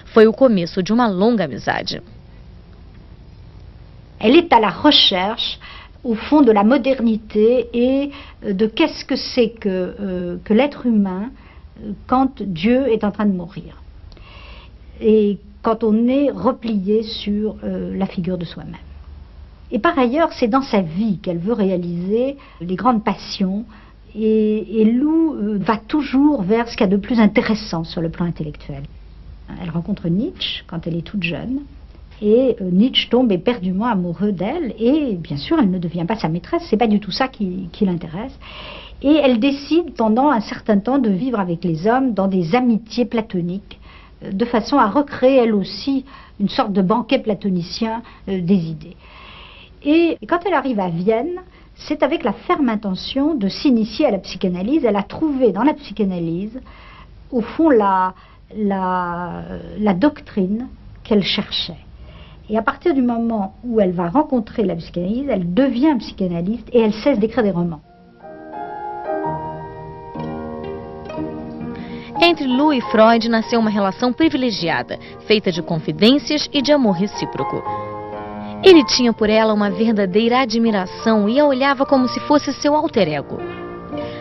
Foi o começo de uma longa amizade. Elle est à la recherche, au fond, de la modernité et de qu'est-ce que c'est que l'être humain quand Dieu est en train de mourir. Et quand on est replié sur la figure de soi-même. Et par ailleurs, c'est dans sa vie qu'elle veut réaliser les grandes passions. Et Lou va toujours vers ce qu'il y a de plus intéressant sur le plan intellectuel. Elle rencontre Nietzsche quand elle est toute jeune. Et Nietzsche tombe éperdument amoureux d'elle. Et bien sûr, elle ne devient pas sa maîtresse. C'est pas du tout ça qui l'intéresse. Et elle décide pendant un certain temps de vivre avec les hommes dans des amitiés platoniques, de façon à recréer elle aussi une sorte de banquet platonicien des idées. Et quand elle arrive à Vienne, c'est avec la ferme intention de s'initier à la psychanalyse. Elle a trouvé dans la psychanalyse, au fond, la doctrine qu'elle cherchait. Et à partir du moment où elle va rencontrer la psychanalyse, elle devient psychanalyste et elle cesse d'écrire des romans. Entre Lou e Freud nasceu uma relação privilegiada, feita de confidências e de amor recíproco. Ele tinha por ela uma verdadeira admiração e a olhava como se fosse seu alter ego.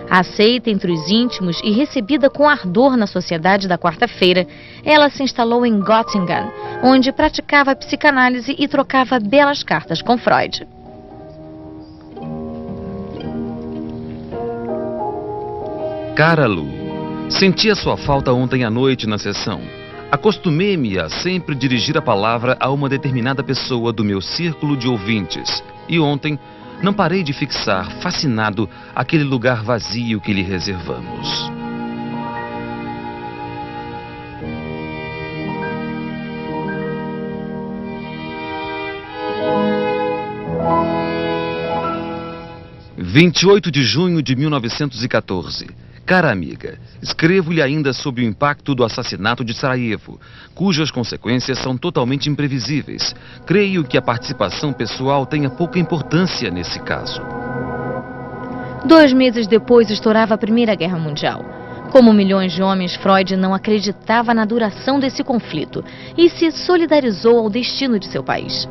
Aceita entre os íntimos e recebida com ardor na sociedade da quarta-feira, ela se instalou em Göttingen, onde praticava psicanálise e trocava belas cartas com Freud. Cara Lou, senti a sua falta ontem à noite na sessão. Acostumei-me a sempre dirigir a palavra a uma determinada pessoa do meu círculo de ouvintes. E ontem não parei de fixar, fascinado, aquele lugar vazio que lhe reservamos. – 28 de junho de 1914. Cara amiga, escrevo-lhe ainda sobre o impacto do assassinato de Sarajevo, cujas consequências são totalmente imprevisíveis. Creio que a participação pessoal tenha pouca importância nesse caso. 2 meses depois estourava a Primeira Guerra Mundial. Como milhões de homens, Freud não acreditava na duração desse conflito e se solidarizou ao destino de seu país.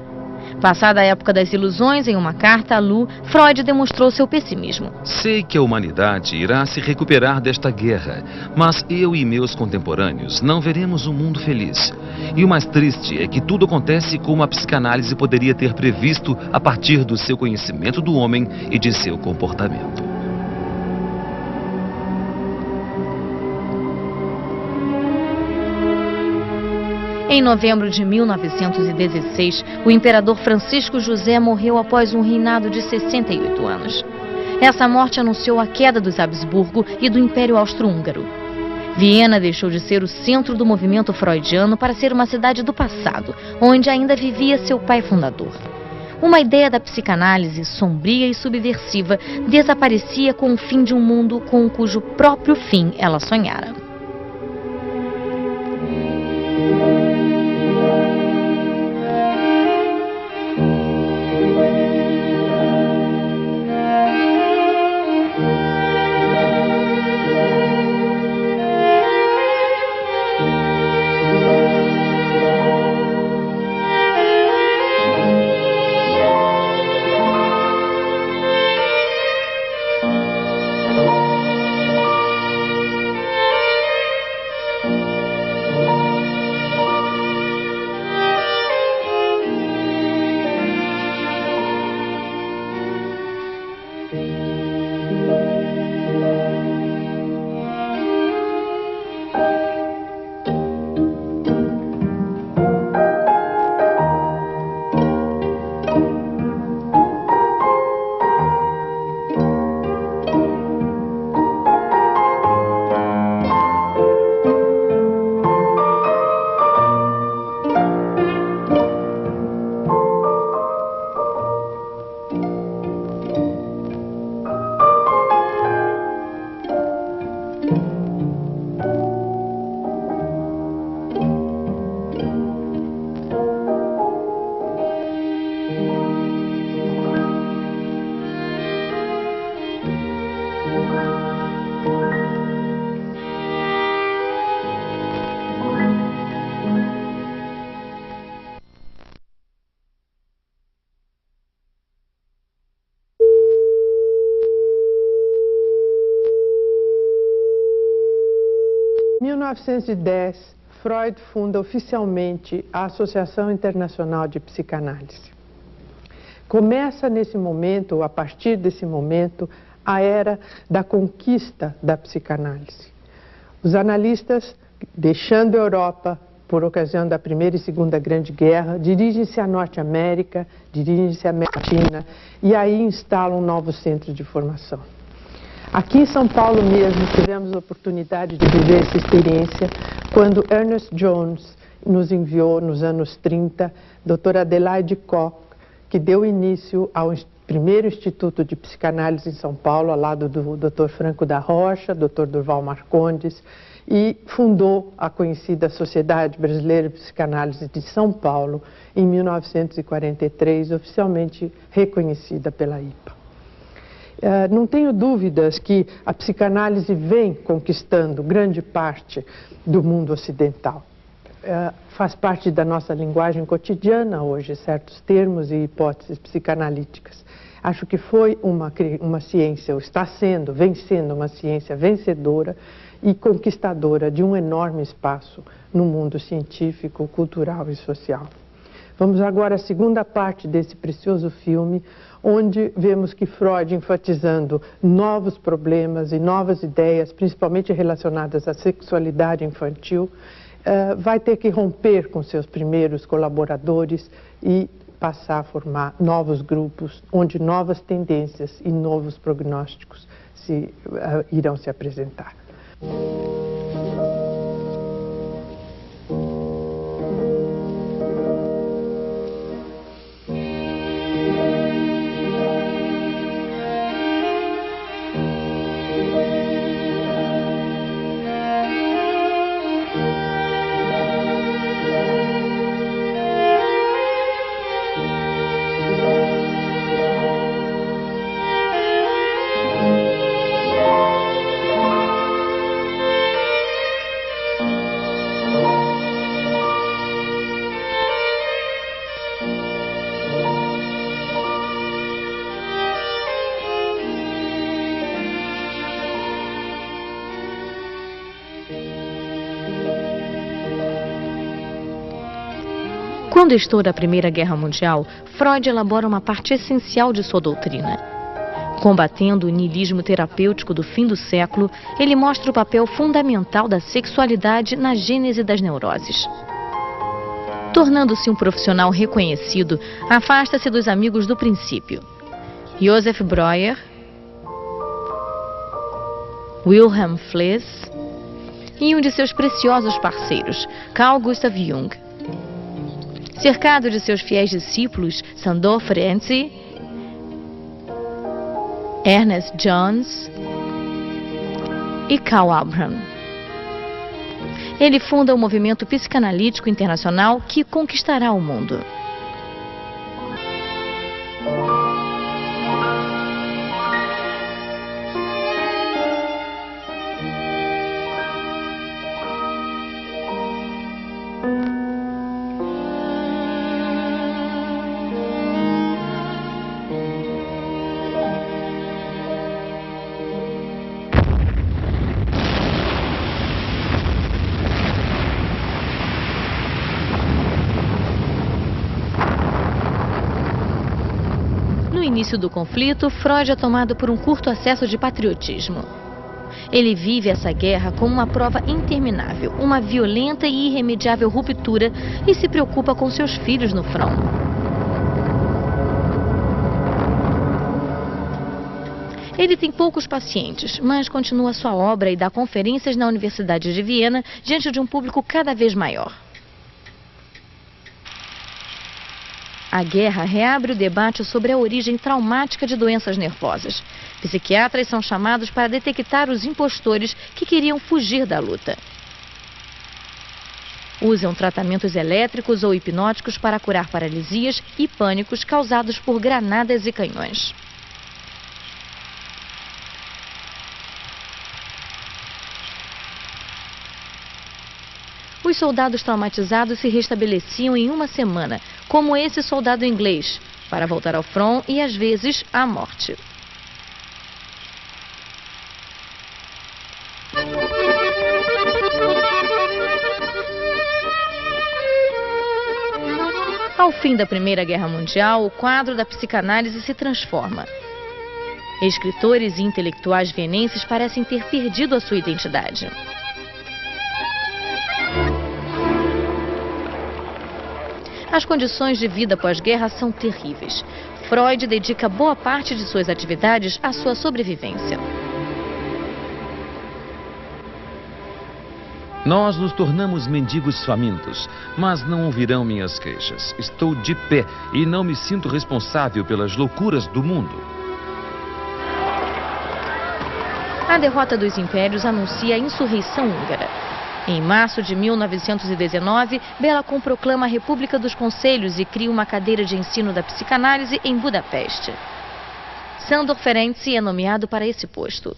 Passada a época das ilusões, em uma carta a Lou, Freud demonstrou seu pessimismo. Sei que a humanidade irá se recuperar desta guerra, mas eu e meus contemporâneos não veremos um mundo feliz. E o mais triste é que tudo acontece como a psicanálise poderia ter previsto a partir do seu conhecimento do homem e de seu comportamento. Em novembro de 1916, o imperador Francisco José morreu após um reinado de 68 anos. Essa morte anunciou a queda dos Habsburgo e do Império Austro-Húngaro. Viena deixou de ser o centro do movimento freudiano para ser uma cidade do passado, onde ainda vivia seu pai fundador. uma ideia da psicanálise sombria e subversiva desaparecia com o fim de um mundo com cujo próprio fim ela sonhara. Em 1910, Freud funda oficialmente a Associação Internacional de Psicanálise. Começa nesse momento, ou a partir desse momento, a era da conquista da psicanálise. Os analistas, deixando a Europa por ocasião da Primeira e Segunda Grande Guerra, dirigem-se à Norte América, dirigem-se à América Latina e aí instalam novos centros de formação. Aqui em São Paulo mesmo tivemos a oportunidade de viver essa experiência quando Ernest Jones nos enviou, nos anos 30, Dr. Adelaide Koch, que deu início ao primeiro Instituto de Psicanálise em São Paulo, ao lado do Dr. Franco da Rocha, Dr. Durval Marcondes, e fundou a conhecida Sociedade Brasileira de Psicanálise de São Paulo em 1943, oficialmente reconhecida pela IPA. Não tenho dúvidas que a psicanálise vem conquistando grande parte do mundo ocidental. Faz parte da nossa linguagem cotidiana hoje, certos termos e hipóteses psicanalíticas. Acho que foi uma ciência, ou vem sendo uma ciência vencedora e conquistadora de um enorme espaço no mundo científico, cultural e social. Vamos agora à segunda parte desse precioso filme, onde vemos que Freud, enfatizando novos problemas e novas ideias, principalmente relacionadas à sexualidade infantil, vai ter que romper com seus primeiros colaboradores e passar a formar novos grupos, onde novas tendências e novos prognósticos irão se apresentar. Quando estoura a Primeira Guerra Mundial, Freud elabora uma parte essencial de sua doutrina. Combatendo o niilismo terapêutico do fim do século, ele mostra o papel fundamental da sexualidade na gênese das neuroses. Tornando-se um profissional reconhecido, afasta-se dos amigos do princípio. Joseph Breuer, Wilhelm Fliess e um de seus preciosos parceiros, Carl Gustav Jung. Cercado de seus fiéis discípulos, Sándor Ferenczi, Ernest Jones e Karl Abraham. Ele funda o movimento psicanalítico internacional que conquistará o mundo. No início do conflito, Freud é tomado por um curto acesso de patriotismo. Ele vive essa guerra como uma prova interminável, uma violenta e irremediável ruptura, e se preocupa com seus filhos no front. Ele tem poucos pacientes, mas continua sua obra e dá conferências na Universidade de Viena diante de um público cada vez maior. A guerra reabre o debate sobre a origem traumática de doenças nervosas. Psiquiatras são chamados para detectar os impostores que queriam fugir da luta. Usam tratamentos elétricos ou hipnóticos para curar paralisias e pânicos causados por granadas e canhões. Os soldados traumatizados se restabeleciam em uma semana, como esse soldado inglês, para voltar ao front e, às vezes, à morte. Ao fim da Primeira Guerra Mundial, o quadro da psicanálise se transforma. Escritores e intelectuais vienenses parecem ter perdido a sua identidade. As condições de vida pós-guerra são terríveis. Freud dedica boa parte de suas atividades à sua sobrevivência. Nós nos tornamos mendigos famintos, mas não ouvirão minhas queixas. Estou de pé e não me sinto responsável pelas loucuras do mundo. A derrota dos impérios anuncia a insurreição húngara. Em março de 1919, Bélakon proclama a República dos Conselhos e cria uma cadeira de ensino da psicanálise em Budapeste. Sándor Ferenczi é nomeado para esse posto.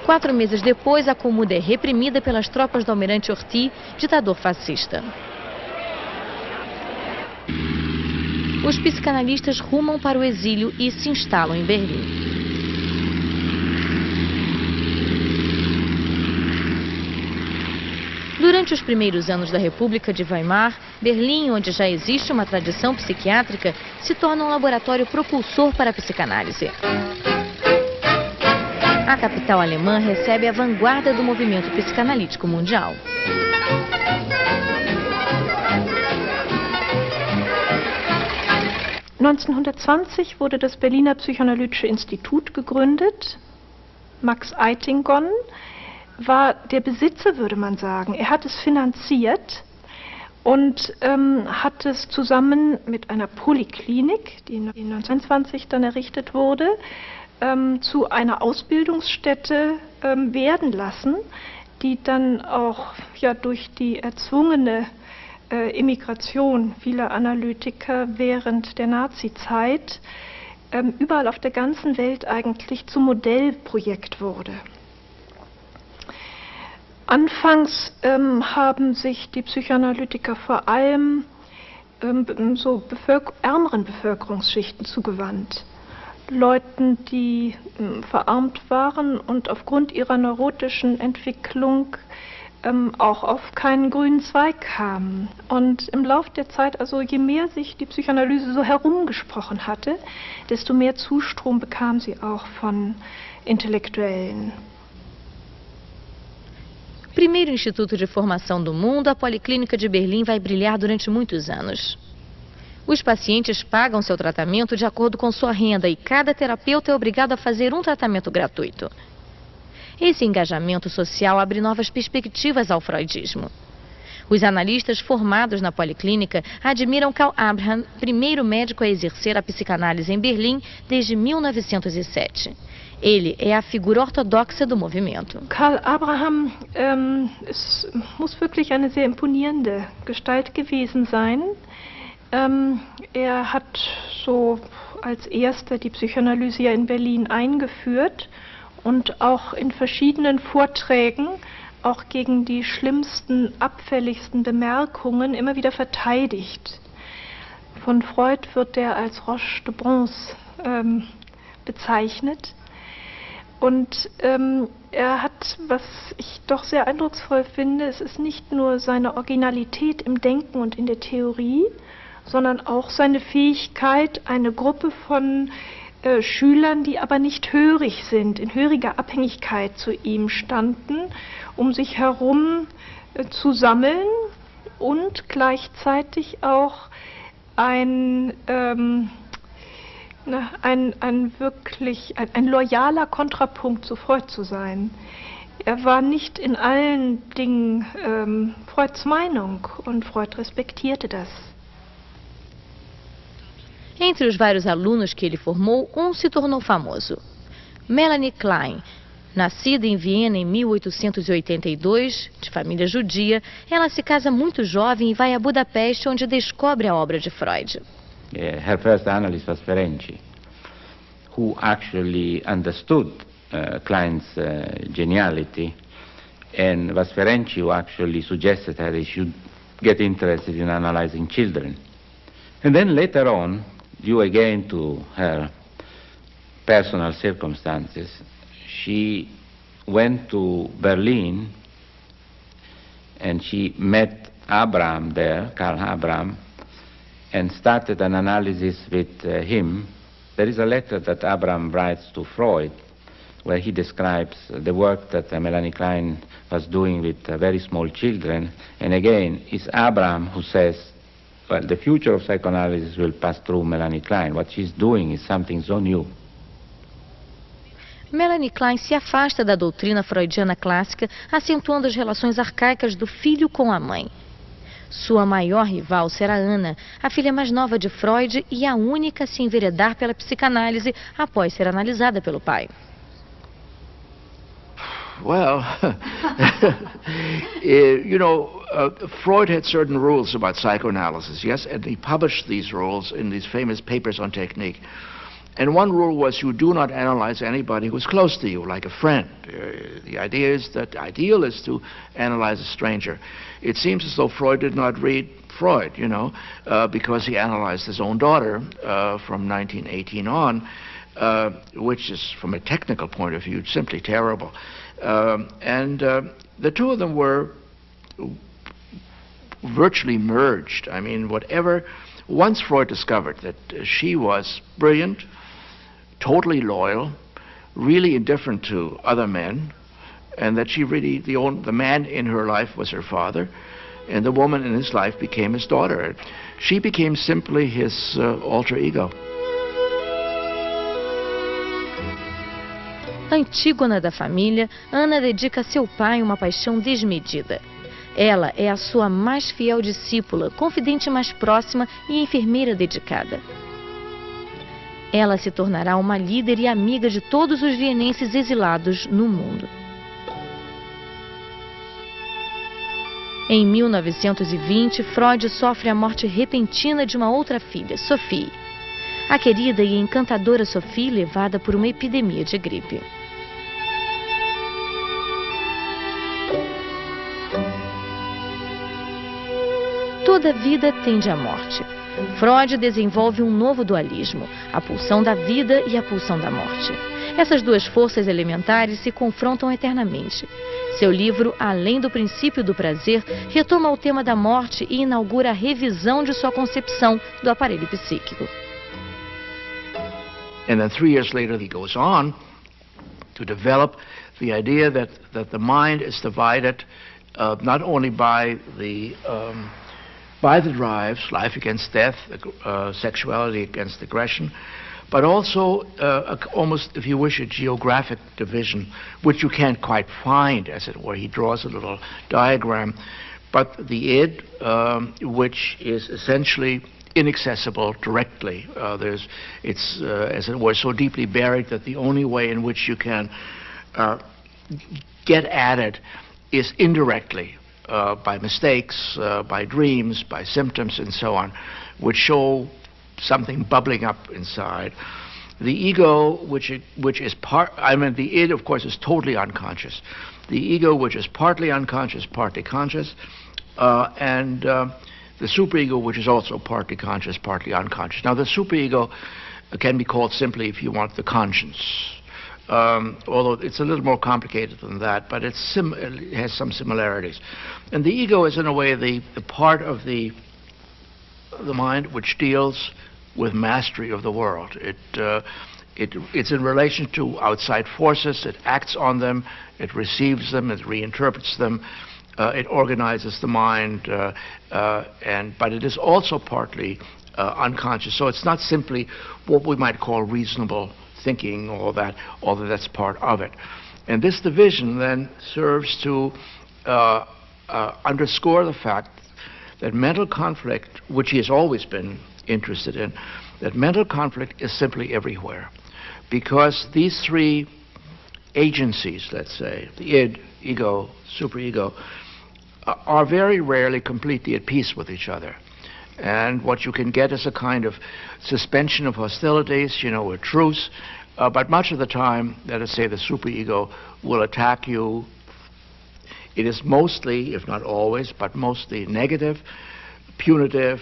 4 meses depois, a Comuda é reprimida pelas tropas do almirante Horthy, ditador fascista. Os psicanalistas rumam para o exílio e se instalam em Berlim. Durante os primeiros anos da República de Weimar, Berlim, onde já existe uma tradição psiquiátrica, se torna um laboratório propulsor para a psicanálise. A capital alemã recebe a vanguarda do movimento psicanalítico mundial. (1920) wurde das Berliner Psychoanalytische Institut gegründet. Max Eitingon war der Besitzer, würde man sagen. Er hat es finanziert und hat es zusammen mit einer Poliklinik, die 1920 dann errichtet wurde, zu einer Ausbildungsstätte werden lassen, die dann auch durch die erzwungene Immigration vieler Analytiker während der Nazizeit überall auf der ganzen Welt eigentlich zum Modellprojekt wurde. Anfangs haben sich die Psychoanalytiker vor allem ärmeren Bevölkerungsschichten zugewandt. Leuten, die verarmt waren und aufgrund ihrer neurotischen Entwicklung auch auf keinen grünen Zweig kamen. Und im Lauf der Zeit, also je mehr sich die Psychoanalyse so herumgesprochen hatte, desto mehr Zustrom bekam sie auch von Intellektuellen. Primeiro instituto de formação do mundo, a Policlínica de Berlim vai brilhar durante muitos anos. Os pacientes pagam seu tratamento de acordo com sua renda e cada terapeuta é obrigado a fazer um tratamento gratuito. Esse engajamento social abre novas perspectivas ao freudismo. Os analistas formados na Policlínica admiram Karl Abraham, primeiro médico a exercer a psicanálise em Berlim desde 1907. Ele é a figura ortodoxa do movimento. Karl Abraham muss wirklich eine sehr imponierende Gestalt gewesen sein. Hat so als erster die Psychoanalyse ja in Berlin eingeführt und auch in verschiedenen Vorträgen auch gegen die schlimmsten, abfälligsten Bemerkungen immer wieder verteidigt. Von Freud wird er als Roche de Bronze bezeichnet. Und er hat, was ich doch sehr eindrucksvoll finde, es ist nicht nur seine Originalität im Denken und in der Theorie, sondern auch seine Fähigkeit, eine Gruppe von Schülern, die aber nicht hörig sind, in höriger Abhängigkeit zu ihm standen, um sich herum zu sammeln und gleichzeitig auch ein loyaler Kontrapunkt zu Freud zu sein. Er war nicht in allen Dingen Freuds Meinung und Freud respektierte das. Entre os vários alunos que ele formou, se tornou famoso. Melanie Klein. Nascida em Viena em 1882, de família judia, ela se casa muito jovem e vai a Budapeste, onde descobre a obra de Freud. Her first analyst was Ferenczi, who actually understood Klein's geniality, and was Ferenczi who actually suggested that he should get interested in analyzing children. And then later on, due again to her personal circumstances, she went to Berlin and she met Abraham there, Karl Abraham, and started an analysis with him. There is a letter that Abraham writes to Freud where he describes the work that Melanie Klein was doing with very small children. And again, it's Abraham who says, well, the future of psychoanalysis will pass through Melanie Klein. What she's doing is something so new. Melanie Klein se afasta da doutrina freudiana clássica, acentuando as relações arcaicas do filho com a mãe. Sua maior rival será Anna, a filha mais nova de Freud e a única a se enveredar pela psicanálise após ser analisada pelo pai. Well, Freud had certain rules about psychoanalysis, yes, and he published these rules in these famous papers on technique. And one rule was you do not analyze anybody who's close to you, like a friend. The idea is that the ideal is to analyze a stranger. It seems as though Freud did not read Freud, because he analyzed his own daughter from 1918 on, which is, from a technical point of view, simply terrible. The two of them were virtually merged. I mean, once Freud discovered that she was brilliant, totally loyal, really indifferent to other men, and that she really, the man in her life was her father, and the woman in his life became his daughter. She became simply his alter ego. Antígona da família, Ana dedica a seu pai uma paixão desmedida. Ela é a sua mais fiel discípula, confidente mais próxima e enfermeira dedicada. Ela se tornará uma líder e amiga de todos os vienenses exilados no mundo. Em 1920, Freud sofre a morte repentina de uma outra filha, Sophie. A querida e encantadora Sophie levada por uma epidemia de gripe. Toda vida tende à morte. Freud desenvolve um novo dualismo, a pulsão da vida e a pulsão da morte. Essas duas forças elementares se confrontam eternamente. Seu livro, Além do Princípio do Prazer, retoma o tema da morte e inaugura a revisão de sua concepção do aparelho psíquico. And then 3 years later he goes on to develop the idea that the mind is divided not only by the drives, life against death, sexuality against aggression, but also almost, if you wish, a geographic division, which you can't quite find, as it were. He draws a little diagram, but the id, which is essentially inaccessible directly. It's as it were, so deeply buried that the only way in which you can get at it is indirectly, by mistakes, by dreams, by symptoms, and so on, which show something bubbling up inside. The ego, which is the id, of course, is totally unconscious. The ego, which is partly unconscious, partly conscious, and the superego, which is also partly conscious, partly unconscious. Now, the superego can be called simply, if you want, the conscience. Although it's a little more complicated than that, but it has some similarities. And the ego is, in a way, the part of the mind which deals with mastery of the world. It's in relation to outside forces. It acts on them. It receives them. It reinterprets them. It organizes the mind, but it is also partly unconscious. So it's not simply what we might call reasonable thinking, although that's part of it. And this division then serves to underscore the fact that mental conflict, which he has always been interested in, that mental conflict is simply everywhere. Because these three agencies, let's say, the id, ego, superego, are very rarely completely at peace with each other. And what you can get is a kind of suspension of hostilities, a truce, but much of the time, let us say, the superego will attack you. It is mostly, if not always, but mostly negative, punitive,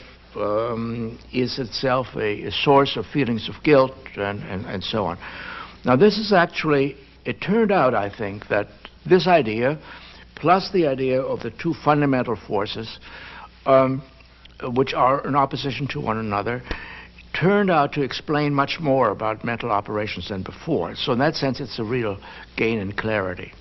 is itself a source of feelings of guilt, and so on. Now, this is actually, it turned out, I think, that this idea, plus the idea of the two fundamental forces, which are in opposition to one another, turned out to explain much more about mental operations than before. So in that sense, it's a real gain in clarity.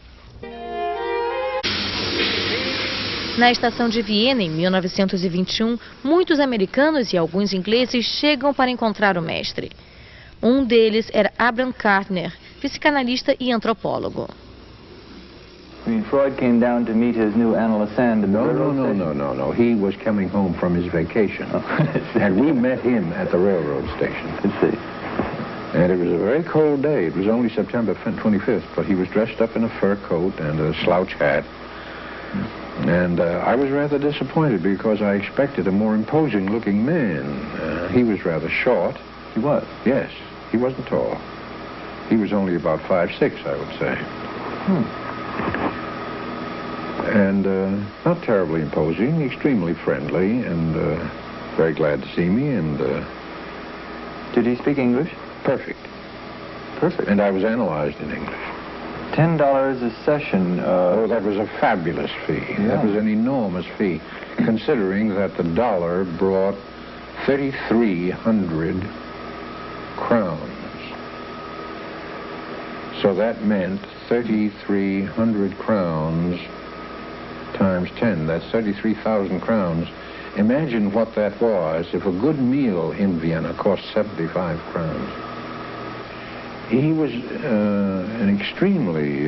Na estação de Viena, em 1921, muitos americanos e alguns ingleses chegam para encontrar o mestre. Um deles era Abraham Kartner, psicanalista e antropólogo. I mean, Freud came down to meet his new analyst and No. He was coming home from his vacation. And we met him at the railroad station. Let's see. And it was a very cold day. It was only September 25th, but he was dressed up in a fur coat and a slouch hat. And I was rather disappointed because I expected a more imposing-looking man. He was rather short. He was? Yes. He wasn't tall. He was only about 5'6", I would say. And not terribly imposing, extremely friendly, and very glad to see me, and... Did he speak English? Perfect. Perfect. And I was analyzed in English. $10 a session. Oh, that was a fabulous fee. Yeah. That was an enormous fee, considering that the dollar brought 3,300 crowns. So that meant 3,300 crowns times 10. That's 33,000 crowns. Imagine what that was if a good meal in Vienna cost 75 crowns. He was an extremely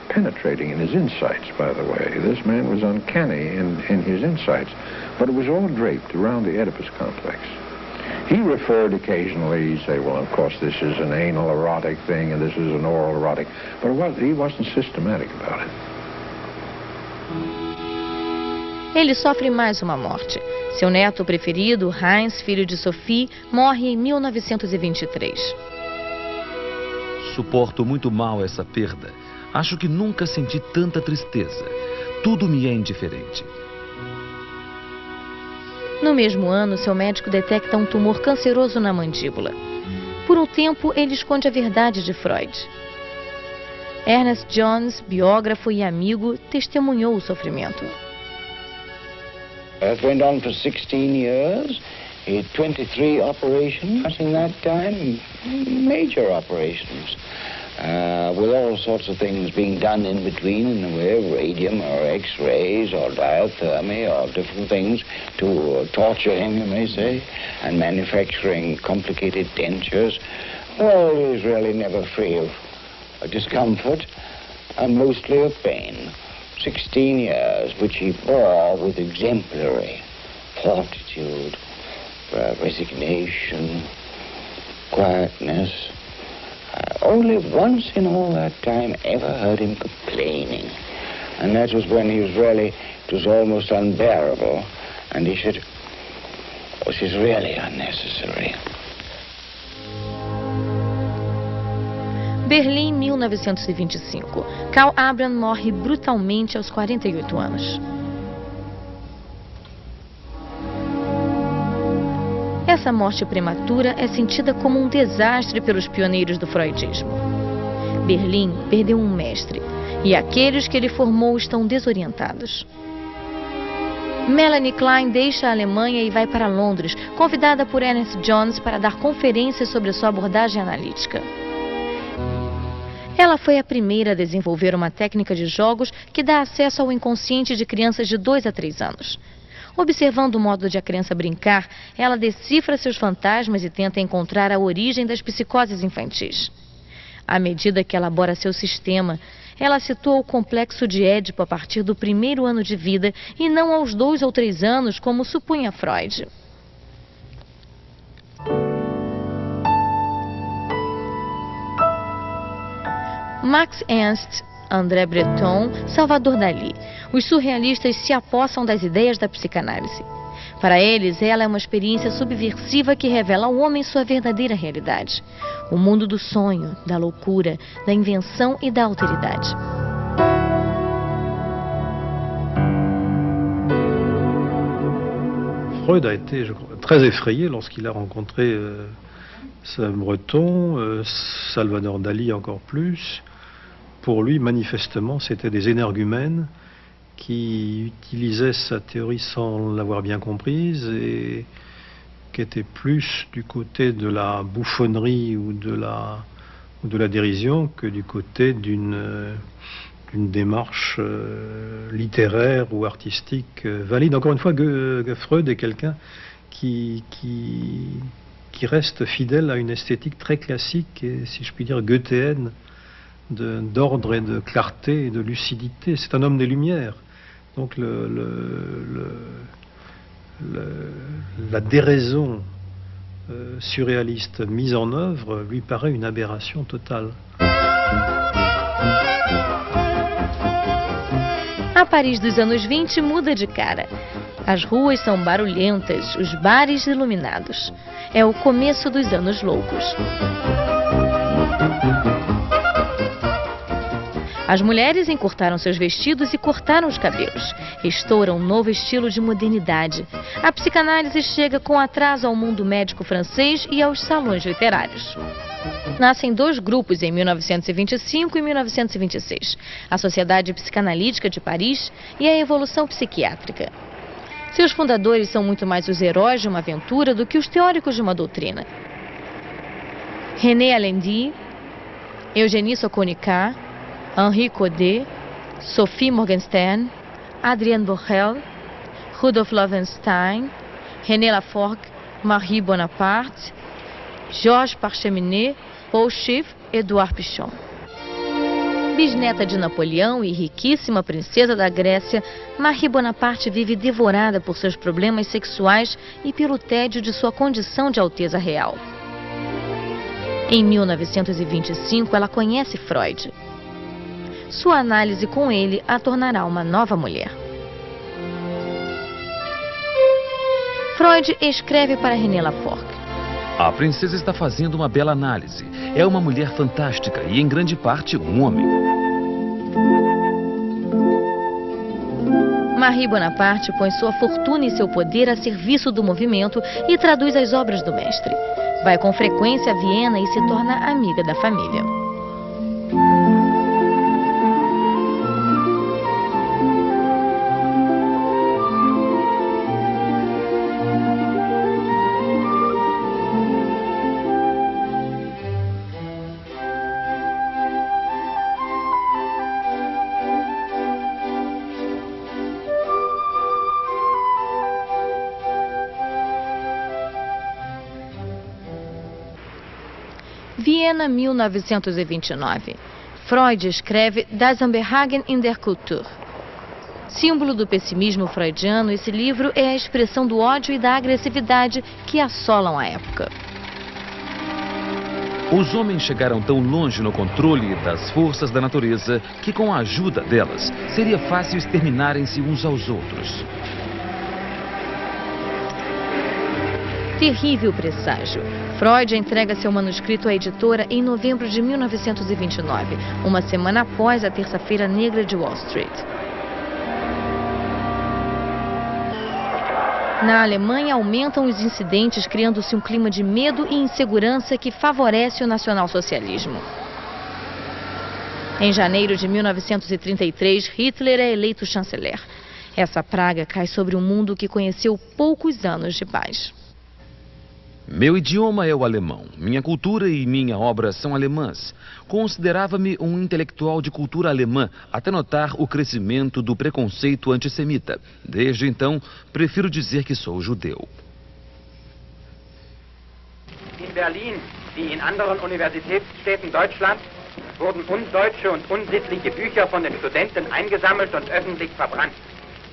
penetrating in his insights, by the way. This man was uncanny in his insights. But it was all draped around the Oedipus complex. He referred occasionally, he'd say, well, of course, this is an anal erotic thing and this is an oral erotic. But he wasn't systematic about it. Ele sofre mais uma morte. Seu neto preferido, Heinz, filho de Sophie, morre em 1923. Suporto muito mal essa perda. Acho que nunca senti tanta tristeza. Tudo me é indiferente. No mesmo ano, seu médico detecta um tumor canceroso na mandíbula. Por um tempo, ele esconde a verdade de Freud. Ernest Jones, biógrafo e amigo, testemunhou o sofrimento. It went on for 16 years. He had 23 operations in that time, major operations, with all sorts of things being done in between in the way of radium or X-rays or diathermy or different things to torture him, you may say, and manufacturing complicated dentures. Well, he was really never free of discomfort and mostly of pain. 16 years, which he bore with exemplary fortitude, resignation, quietness. Only once in all that time ever heard him complaining. And that was when he was really, it was almost unbearable. And he said, "This is really unnecessary." Berlim, 1925. Karl Abraham morre brutalmente aos 48 anos. Essa morte prematura é sentida como um desastre pelos pioneiros do freudismo. Berlim perdeu um mestre, e aqueles que ele formou estão desorientados. Melanie Klein deixa a Alemanha e vai para Londres, convidada por Ernest Jones para dar conferências sobre sua abordagem analítica. Ela foi a primeira a desenvolver uma técnica de jogos que dá acesso ao inconsciente de crianças de 2 a 3 anos. Observando o modo de a criança brincar, ela decifra seus fantasmas e tenta encontrar a origem das psicoses infantis. À medida que elabora seu sistema, ela situa o complexo de Édipo a partir do 1º ano de vida e não aos 2 ou 3 anos, como supunha Freud. Max Ernst, André Breton, Salvador Dalí. Os surrealistas se apossam das ideias da psicanálise. Para eles, ela é uma experiência subversiva que revela ao homem sua verdadeira realidade. O mundo do sonho, da loucura, da invenção e da alteridade. Freud a été, je crois, très effrayé lorsqu'il a rencontré Breton, Salvador Dalí encore plus. Pour lui, manifestement, c'était des énergumènes qui utilisaient sa théorie sans l'avoir bien comprise et qui étaient plus du côté de la bouffonnerie ou de la dérision que du côté d'une démarche littéraire ou artistique valide. Encore une fois, Freud est quelqu'un qui reste fidèle à une esthétique très classique et, si je puis dire, goethéenne, d'ordre et de clarté et de lucidité. C'est un homme des Lumières. Donc la déraison surréaliste mise en œuvre lui paraît une aberration totale. A Paris dos anos 20 muda de cara. As ruas são barulhentas, os bares iluminados. É o começo dos anos loucos. As mulheres encurtaram seus vestidos e cortaram os cabelos. Estoura um novo estilo de modernidade. A psicanálise chega com atraso ao mundo médico francês e aos salões literários. Nascem 2 grupos em 1925 e 1926. A Sociedade Psicanalítica de Paris e a Evolução Psiquiátrica. Seus fundadores são muito mais os heróis de uma aventura do que os teóricos de uma doutrina. René Alendi, Eugénie Sokonica, Henri Codet, Sophie Morgenstern, Adrienne Borel, Rudolf Loewenstein, René Laforgue, Marie Bonaparte, Georges Parcheminet, Paul Schiff, Edouard Pichon. Bisneta de Napoleão e riquíssima princesa da Grécia, Marie Bonaparte vive devorada por seus problemas sexuais e pelo tédio de sua condição de alteza real. Em 1925, ela conhece Freud. Sua análise com ele a tornará uma nova mulher. Freud escreve para René Laforgue. A princesa está fazendo uma bela análise. É uma mulher fantástica e, em grande parte, um homem. Marie Bonaparte põe sua fortuna e seu poder a serviço do movimento e traduz as obras do mestre. Vai com frequência a Viena e se torna amiga da família. Viena, 1929. Freud escreve Das Unbehagen in der Kultur. Símbolo do pessimismo freudiano, esse livro é a expressão do ódio e da agressividade que assolam a época. Os homens chegaram tão longe no controle das forças da natureza que, com a ajuda delas, seria fácil exterminarem-se uns aos outros. Terrível presságio. Freud entrega seu manuscrito à editora em novembro de 1929, uma semana após a Terça-feira Negra de Wall Street. Na Alemanha, aumentam os incidentes, criando-se um clima de medo e insegurança que favorece o nacionalsocialismo. Em janeiro de 1933, Hitler é eleito chanceler. Essa praga cai sobre um mundo que conheceu poucos anos de paz. Meu idioma é o alemão. Minha cultura e minha obra são alemãs. Considerava-me um intelectual de cultura alemã, até notar o crescimento do preconceito antissemita. Desde então, prefiro dizer que sou judeu. In Berlin, wie in anderen Universitätsstädten Deutschlands, wurden undeutsche und unsittliche Bücher von den Studenten eingesammelt und öffentlich verbrannt.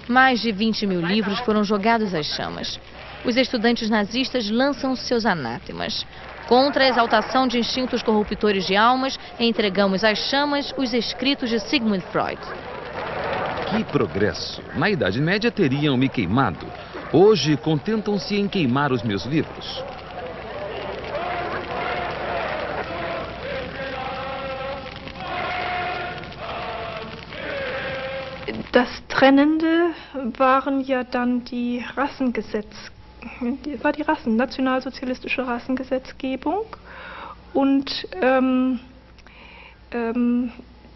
Mais de 20.000 livros foram jogados às chamas. Os estudantes nazistas lançam seus anátemas. Contra a exaltação de instintos corruptores de almas, entregamos às chamas os escritos de Sigmund Freud. Que progresso! Na Idade Média teriam me queimado. Hoje contentam-se em queimar os meus livros. Das Trennende waren ja dann die nationalsozialistische Rassengesetzgebung und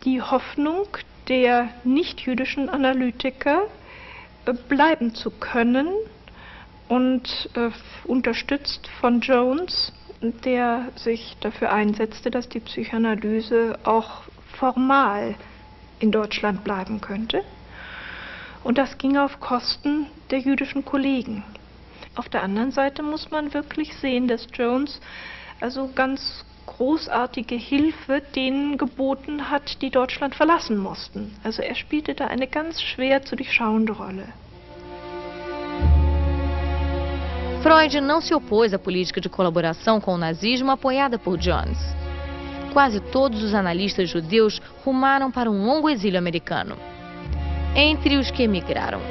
die Hoffnung der nicht-jüdischen Analytiker bleiben zu können und unterstützt von Jones, der sich dafür einsetzte, dass die Psychoanalyse auch formal in Deutschland bleiben könnte. Und das ging auf Kosten der jüdischen Kollegen. Auf der anderen Seite muss man wirklich sehen, dass Jones also ganz großartige Hilfe denen geboten hat, die Deutschland verlassen mussten. Also er spielte da eine ganz schwer zu durchschauende Rolle. Freud não se opôs à política de colaboração com o nazismo apoiada por Jones. Quase todos os analistas judeus rumaram para um longo exílio americano. Entre os que emigraram: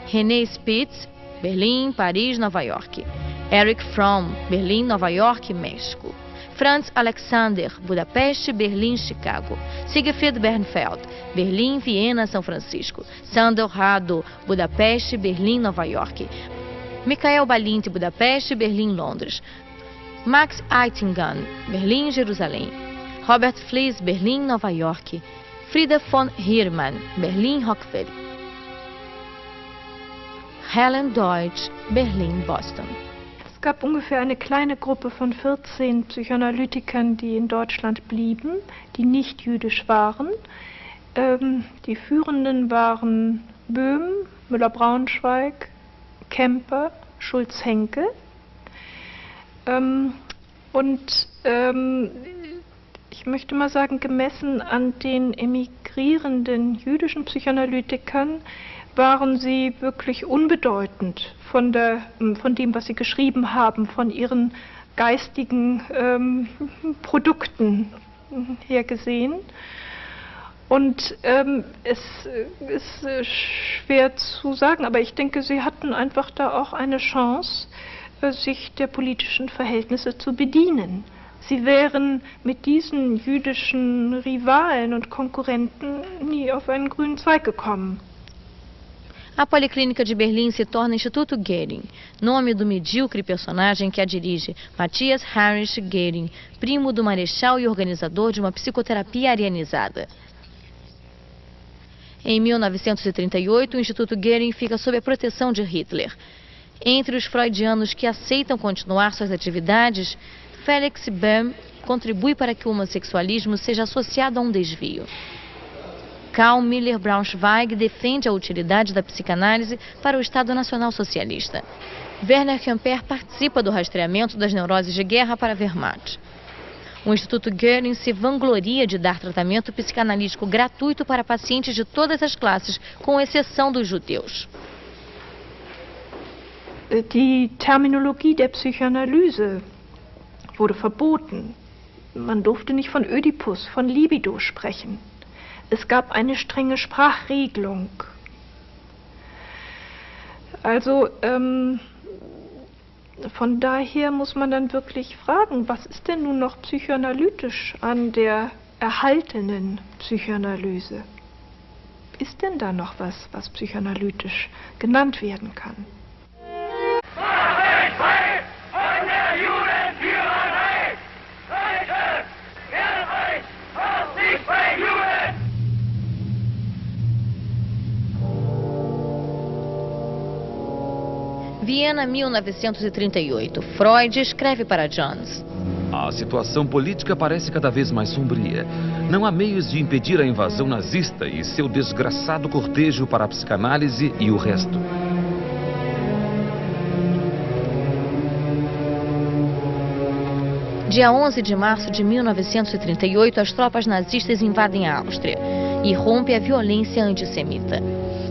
René Spitz, Berlim, Paris, Nova York; Erich Fromm, Berlim, Nova York, México; Franz Alexander, Budapeste, Berlim, Chicago; Siegfried Bernfeld, Berlim, Viena, São Francisco; Sandor Rado, Budapeste, Berlim, Nova York; Michael Balint, Budapeste, Berlim, Londres; Max Eitingon, Berlim, Jerusalém; Robert Flies, Berlim, Nova York; Frieda von Hirmann, Berlim, Rockville; Helen Deutsch, Berlin, Boston. Es gab ungefähr eine kleine Gruppe von 14 Psychoanalytikern, die in Deutschland blieben, die nicht jüdisch waren. Die Führenden waren Böhm, Müller-Braunschweig, Kemper, Schulz-Henke. Ich möchte mal sagen, gemessen an den emigrierenden jüdischen Psychoanalytikern waren sie wirklich unbedeutend von dem, was sie geschrieben haben, von ihren geistigen Produkten her gesehen. Und es ist schwer zu sagen, aber ich denke, sie hatten einfach da auch eine Chance, sich der politischen Verhältnisse zu bedienen. Sie wären mit diesen jüdischen Rivalen und Konkurrenten nie auf einen grünen Zweig gekommen. A Policlínica de Berlim se torna Instituto Goering, nome do medíocre personagem que a dirige, Matthias Heinrich Goering, primo do marechal e organizador de uma psicoterapia arianizada. Em 1938, o Instituto Goering fica sob a proteção de Hitler. Entre os freudianos que aceitam continuar suas atividades, Felix Böhm contribui para que o homossexualismo seja associado a um desvio. Karl Miller Braunschweig defende a utilidade da psicanálise para o Estado Nacional Socialista. Werner Kemper participa do rastreamento das neuroses de guerra para a Wehrmacht. O Instituto Göring se vangloria de dar tratamento psicanalítico gratuito para pacientes de todas as classes, com exceção dos judeus. Die Terminologie der Psychoanalyse wurde verboten. Man durfte nicht von Ödipus, von Libido sprechen. Es gab eine strenge Sprachregelung. Also, von daher muss man dann wirklich fragen, was ist denn nun noch psychoanalytisch an der erhaltenen Psychoanalyse? Ist denn da noch was, was psychoanalytisch genannt werden kann? Viena, 1938. Freud escreve para Jones. A situação política parece cada vez mais sombria. Não há meios de impedir a invasão nazista e seu desgraçado cortejo para a psicanálise e o resto. Dia 11 de março de 1938, as tropas nazistas invadem a Áustria e rompe a violência antissemita.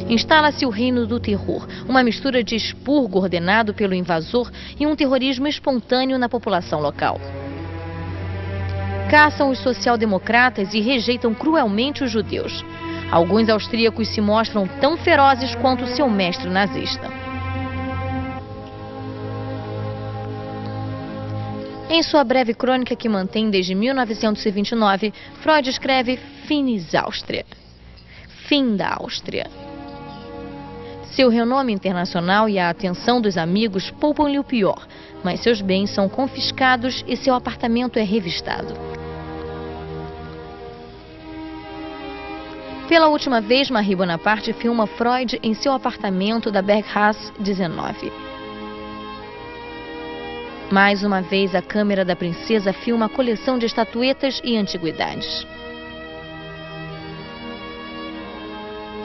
Instala-se o reino do terror, uma mistura de expurgo ordenado pelo invasor e um terrorismo espontâneo na população local. Caçam os social-democratas e rejeitam cruelmente os judeus. Alguns austríacos se mostram tão ferozes quanto seu mestre nazista. Em sua breve crônica que mantém desde 1929, Freud escreve Finis Austria, fim da Áustria. Seu renome internacional e a atenção dos amigos poupam-lhe o pior, mas seus bens são confiscados e seu apartamento é revistado. Pela última vez, Marie Bonaparte filma Freud em seu apartamento da Bergstraße 19. Mais uma vez, a câmera da princesa filma a coleção de estatuetas e antiguidades.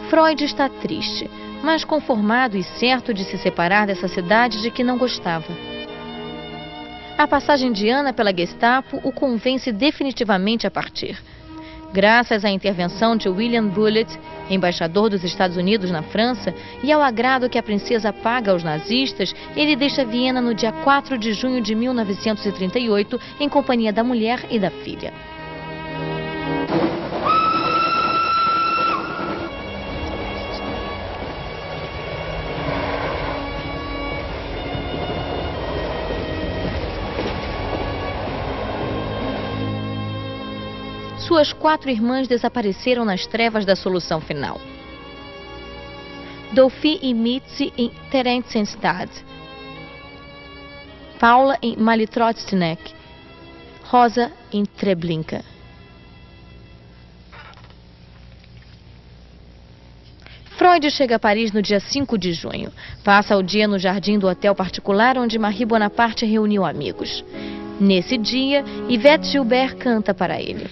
Freud está triste, mas conformado e certo de se separar dessa cidade de que não gostava. A passagem de Ana pela Gestapo o convence definitivamente a partir. Graças à intervenção de William Bullitt, embaixador dos Estados Unidos na França, e ao agrado que a princesa paga aos nazistas, ele deixa Viena no dia 4 de junho de 1938, em companhia da mulher e da filha. Suas 4 irmãs desapareceram nas trevas da solução final. Dolphy e Mitzi em Theresienstadt, Paula em Malitrostnek, Rosa em Treblinka. Freud chega a Paris no dia 5 de junho. Passa o dia no jardim do hotel particular onde Marie Bonaparte reuniu amigos. Nesse dia, Yvette Gilbert canta para ele.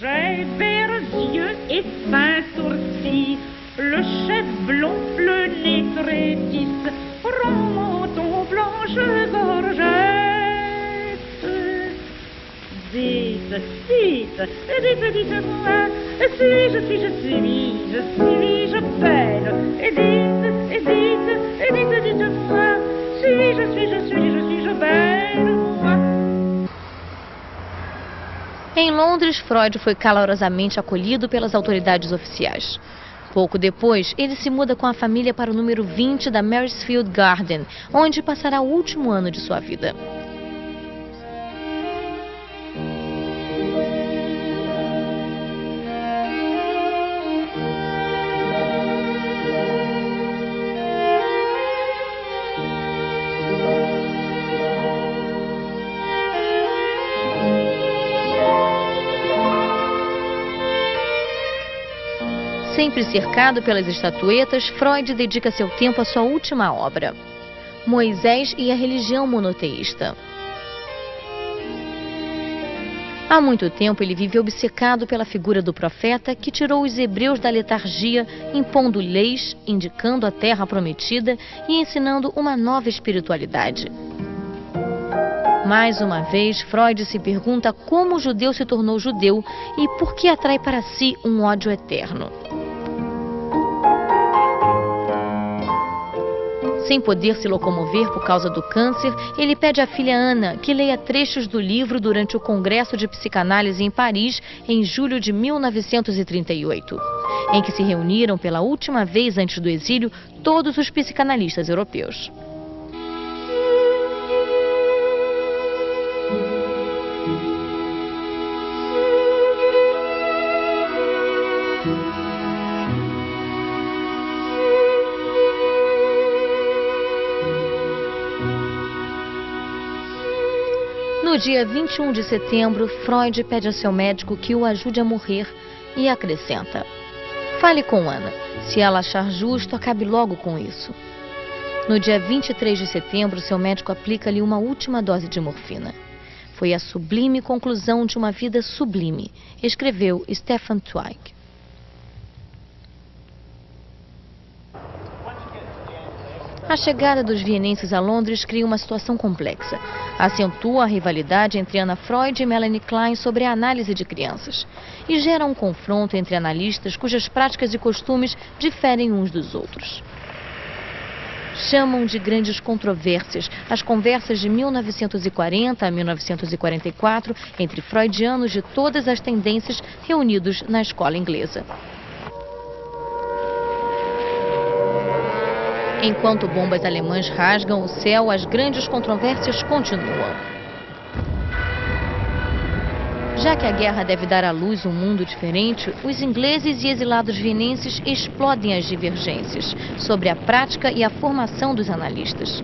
Em Londres, Freud foi calorosamente acolhido pelas autoridades oficiais. Pouco depois, ele se muda com a família para o número 20 da Maresfield Garden, onde passará o último ano de sua vida. Sempre cercado pelas estatuetas, Freud dedica seu tempo à sua última obra, Moisés e a religião monoteísta. Há muito tempo ele vive obcecado pela figura do profeta que tirou os hebreus da letargia, impondo leis, indicando a terra prometida e ensinando uma nova espiritualidade. Mais uma vez, Freud se pergunta como o judeu se tornou judeu e por que atrai para si um ódio eterno. Sem poder se locomover por causa do câncer, ele pede à filha Ana que leia trechos do livro durante o Congresso de Psicanálise em Paris, em julho de 1938, em que se reuniram pela última vez antes do exílio todos os psicanalistas europeus. No dia 21 de setembro, Freud pede a seu médico que o ajude a morrer e acrescenta: fale com Ana. Se ela achar justo, acabe logo com isso. No dia 23 de setembro, seu médico aplica-lhe uma última dose de morfina. Foi a sublime conclusão de uma vida sublime, escreveu Stefan Zweig. A chegada dos vienenses a Londres cria uma situação complexa. Acentua a rivalidade entre Anna Freud e Melanie Klein sobre a análise de crianças e gera um confronto entre analistas cujas práticas e costumes diferem uns dos outros. Chamam de grandes controvérsias as conversas de 1940 a 1944 entre freudianos de todas as tendências reunidos na escola inglesa. Enquanto bombas alemãs rasgam o céu, as grandes controvérsias continuam. Já que a guerra deve dar à luz um mundo diferente, os ingleses e exilados vienenses explodem as divergências sobre a prática e a formação dos analistas.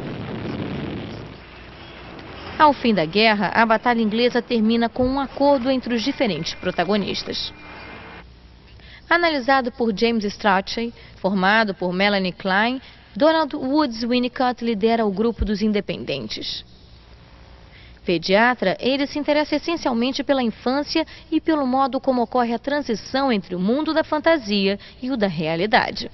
Ao fim da guerra, a batalha inglesa termina com um acordo entre os diferentes protagonistas. Analisado por James Strachey, formado por Melanie Klein, Donald Woods Winnicott lidera o grupo dos independentes. Pediatra, ele se interessa essencialmente pela infância e pelo modo como ocorre a transição entre o mundo da fantasia e o da realidade.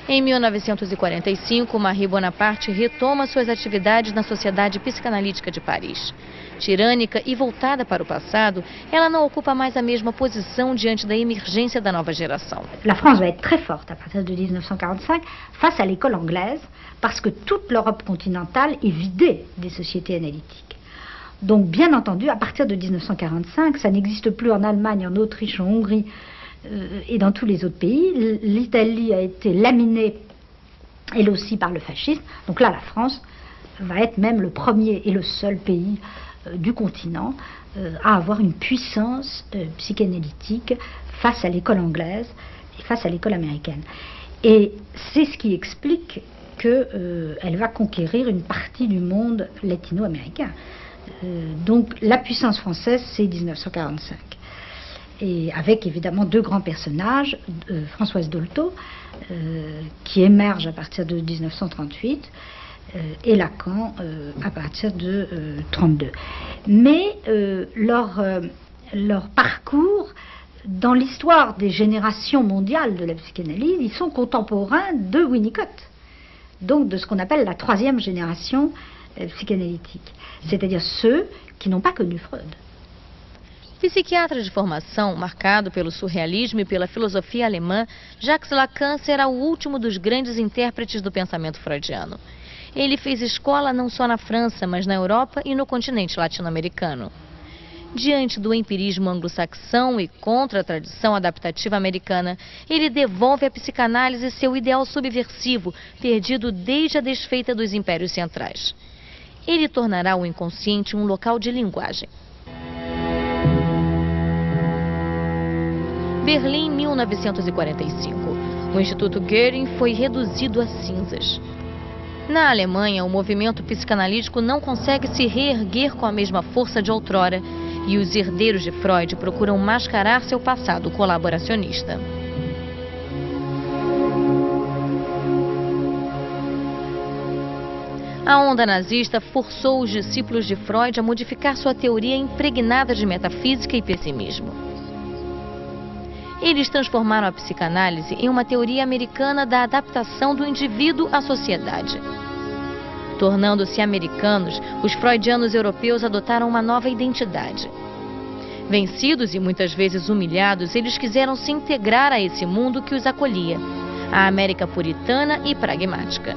Em 1945, Marie Bonaparte retoma suas atividades na Sociedade Psicanalítica de Paris. Tirânica e voltada para o passado, ela não ocupa mais a mesma posição diante da emergência da nova geração. La France va être très forte à partir de 1945 face à l'école anglaise parce que toute l'Europe continentale est vidée des sociétés analytiques. Donc bien entendu, à partir de 1945, ça n'existe plus en Allemagne, en Autriche, en Hongrie et dans tous les autres pays. L'Italie a été laminée, elle aussi, par le fascisme. Donc là, la France va être même le premier et le seul pays du continent à avoir une puissance psychanalytique face à l'école anglaise et face à l'école américaine. Et c'est ce qui explique qu'elle va conquérir une partie du monde latino-américain. Donc la puissance française, c'est 1945. Et avec évidemment deux grands personnages, Françoise Dolto, qui émerge à partir de 1938, et Lacan à partir de 1932. Mais leur parcours, dans l'histoire des générations mondiales de la psychanalyse, ils sont contemporains de Winnicott, donc de ce qu'on appelle la troisième génération psychanalytique, c'est-à-dire ceux qui n'ont pas connu Freud. Psiquiatra de formação, marcado pelo surrealismo e pela filosofia alemã, Jacques Lacan será o último dos grandes intérpretes do pensamento freudiano. Ele fez escola não só na França, mas na Europa e no continente latino-americano. Diante do empirismo anglo-saxão e contra a tradição adaptativa americana, ele devolve à psicanálise seu ideal subversivo, perdido desde a desfeita dos impérios centrais. Ele tornará o inconsciente um local de linguagem. Berlim, 1945. O Instituto Goering foi reduzido a cinzas. Na Alemanha, o movimento psicanalítico não consegue se reerguer com a mesma força de outrora e os herdeiros de Freud procuram mascarar seu passado colaboracionista. A onda nazista forçou os discípulos de Freud a modificar sua teoria impregnada de metafísica e pessimismo. Eles transformaram a psicanálise em uma teoria americana da adaptação do indivíduo à sociedade. Tornando-se americanos, os freudianos europeus adotaram uma nova identidade. Vencidos e muitas vezes humilhados, eles quiseram se integrar a esse mundo que os acolhia, a América puritana e pragmática.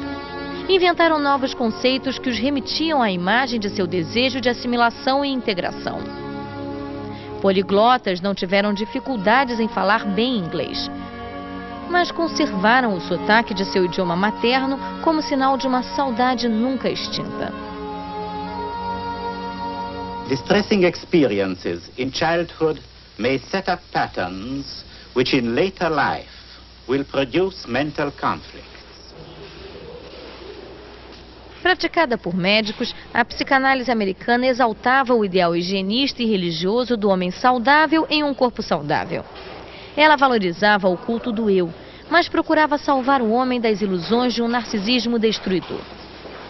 Inventaram novos conceitos que os remetiam à imagem de seu desejo de assimilação e integração. Poliglotas não tiveram dificuldades em falar bem inglês, mas conservaram o sotaque de seu idioma materno como sinal de uma saudade nunca extinta. Distressing experiences in childhood may set up patterns which in later life will produce mental conflict. Praticada por médicos, a psicanálise americana exaltava o ideal higienista e religioso do homem saudável em um corpo saudável. Ela valorizava o culto do eu, mas procurava salvar o homem das ilusões de um narcisismo destruidor.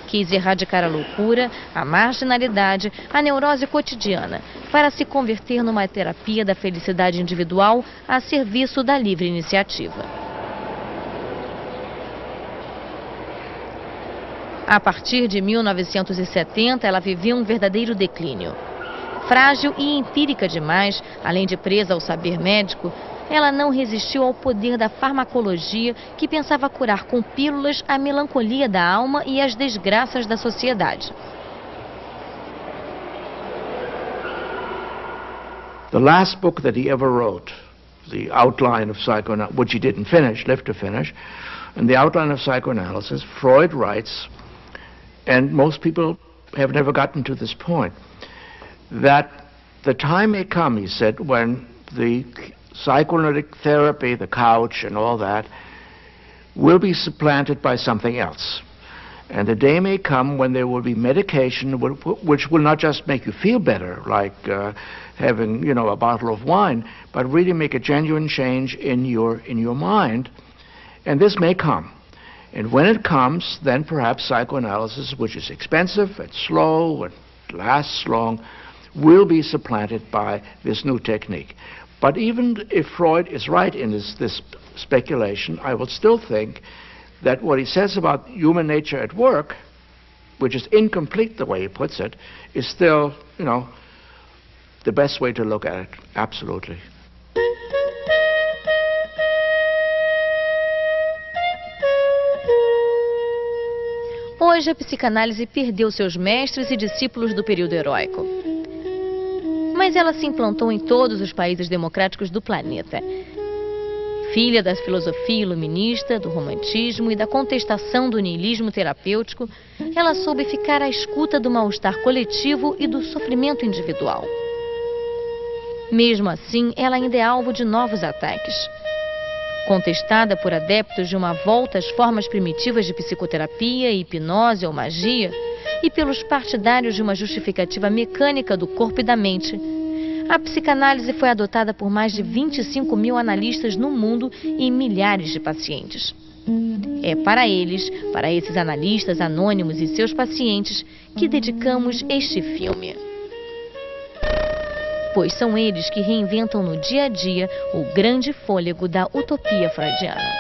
Quis erradicar a loucura, a marginalidade, a neurose cotidiana, para se converter numa terapia da felicidade individual a serviço da livre iniciativa. A partir de 1970, ela vivia um verdadeiro declínio. Frágil e empírica demais, além de presa ao saber médico, ela não resistiu ao poder da farmacologia que pensava curar com pílulas a melancolia da alma e as desgraças da sociedade. The last book that he ever wrote, the outline of psychoanalysis, which he didn't finish, lived to finish, and the outline of psychoanalysis, Freud writes, and most people have never gotten to this point, that the time may come, he said, when the psychoanalytic therapy, the couch and all that, will be supplanted by something else. And the day may come when there will be medication which will not just make you feel better, like having, a bottle of wine, but really make a genuine change in your mind. And this may come. And when it comes, then perhaps psychoanalysis, which is expensive and slow and lasts long, will be supplanted by this new technique. But even if Freud is right in this speculation, I will still think that what he says about human nature at work, which is incomplete the way he puts it, is still, the best way to look at it, absolutely. Hoje, a psicanálise perdeu seus mestres e discípulos do período heróico. Mas ela se implantou em todos os países democráticos do planeta. Filha da filosofia iluminista, do romantismo e da contestação do niilismo terapêutico, ela soube ficar à escuta do mal-estar coletivo e do sofrimento individual. Mesmo assim, ela ainda é alvo de novos ataques. Contestada por adeptos de uma volta às formas primitivas de psicoterapia, hipnose ou magia, e pelos partidários de uma justificativa mecânica do corpo e da mente, a psicanálise foi adotada por mais de 25 mil analistas no mundo e milhares de pacientes. É para eles, para esses analistas anônimos e seus pacientes, que dedicamos este filme. Pois são eles que reinventam no dia a dia o grande fôlego da utopia freudiana.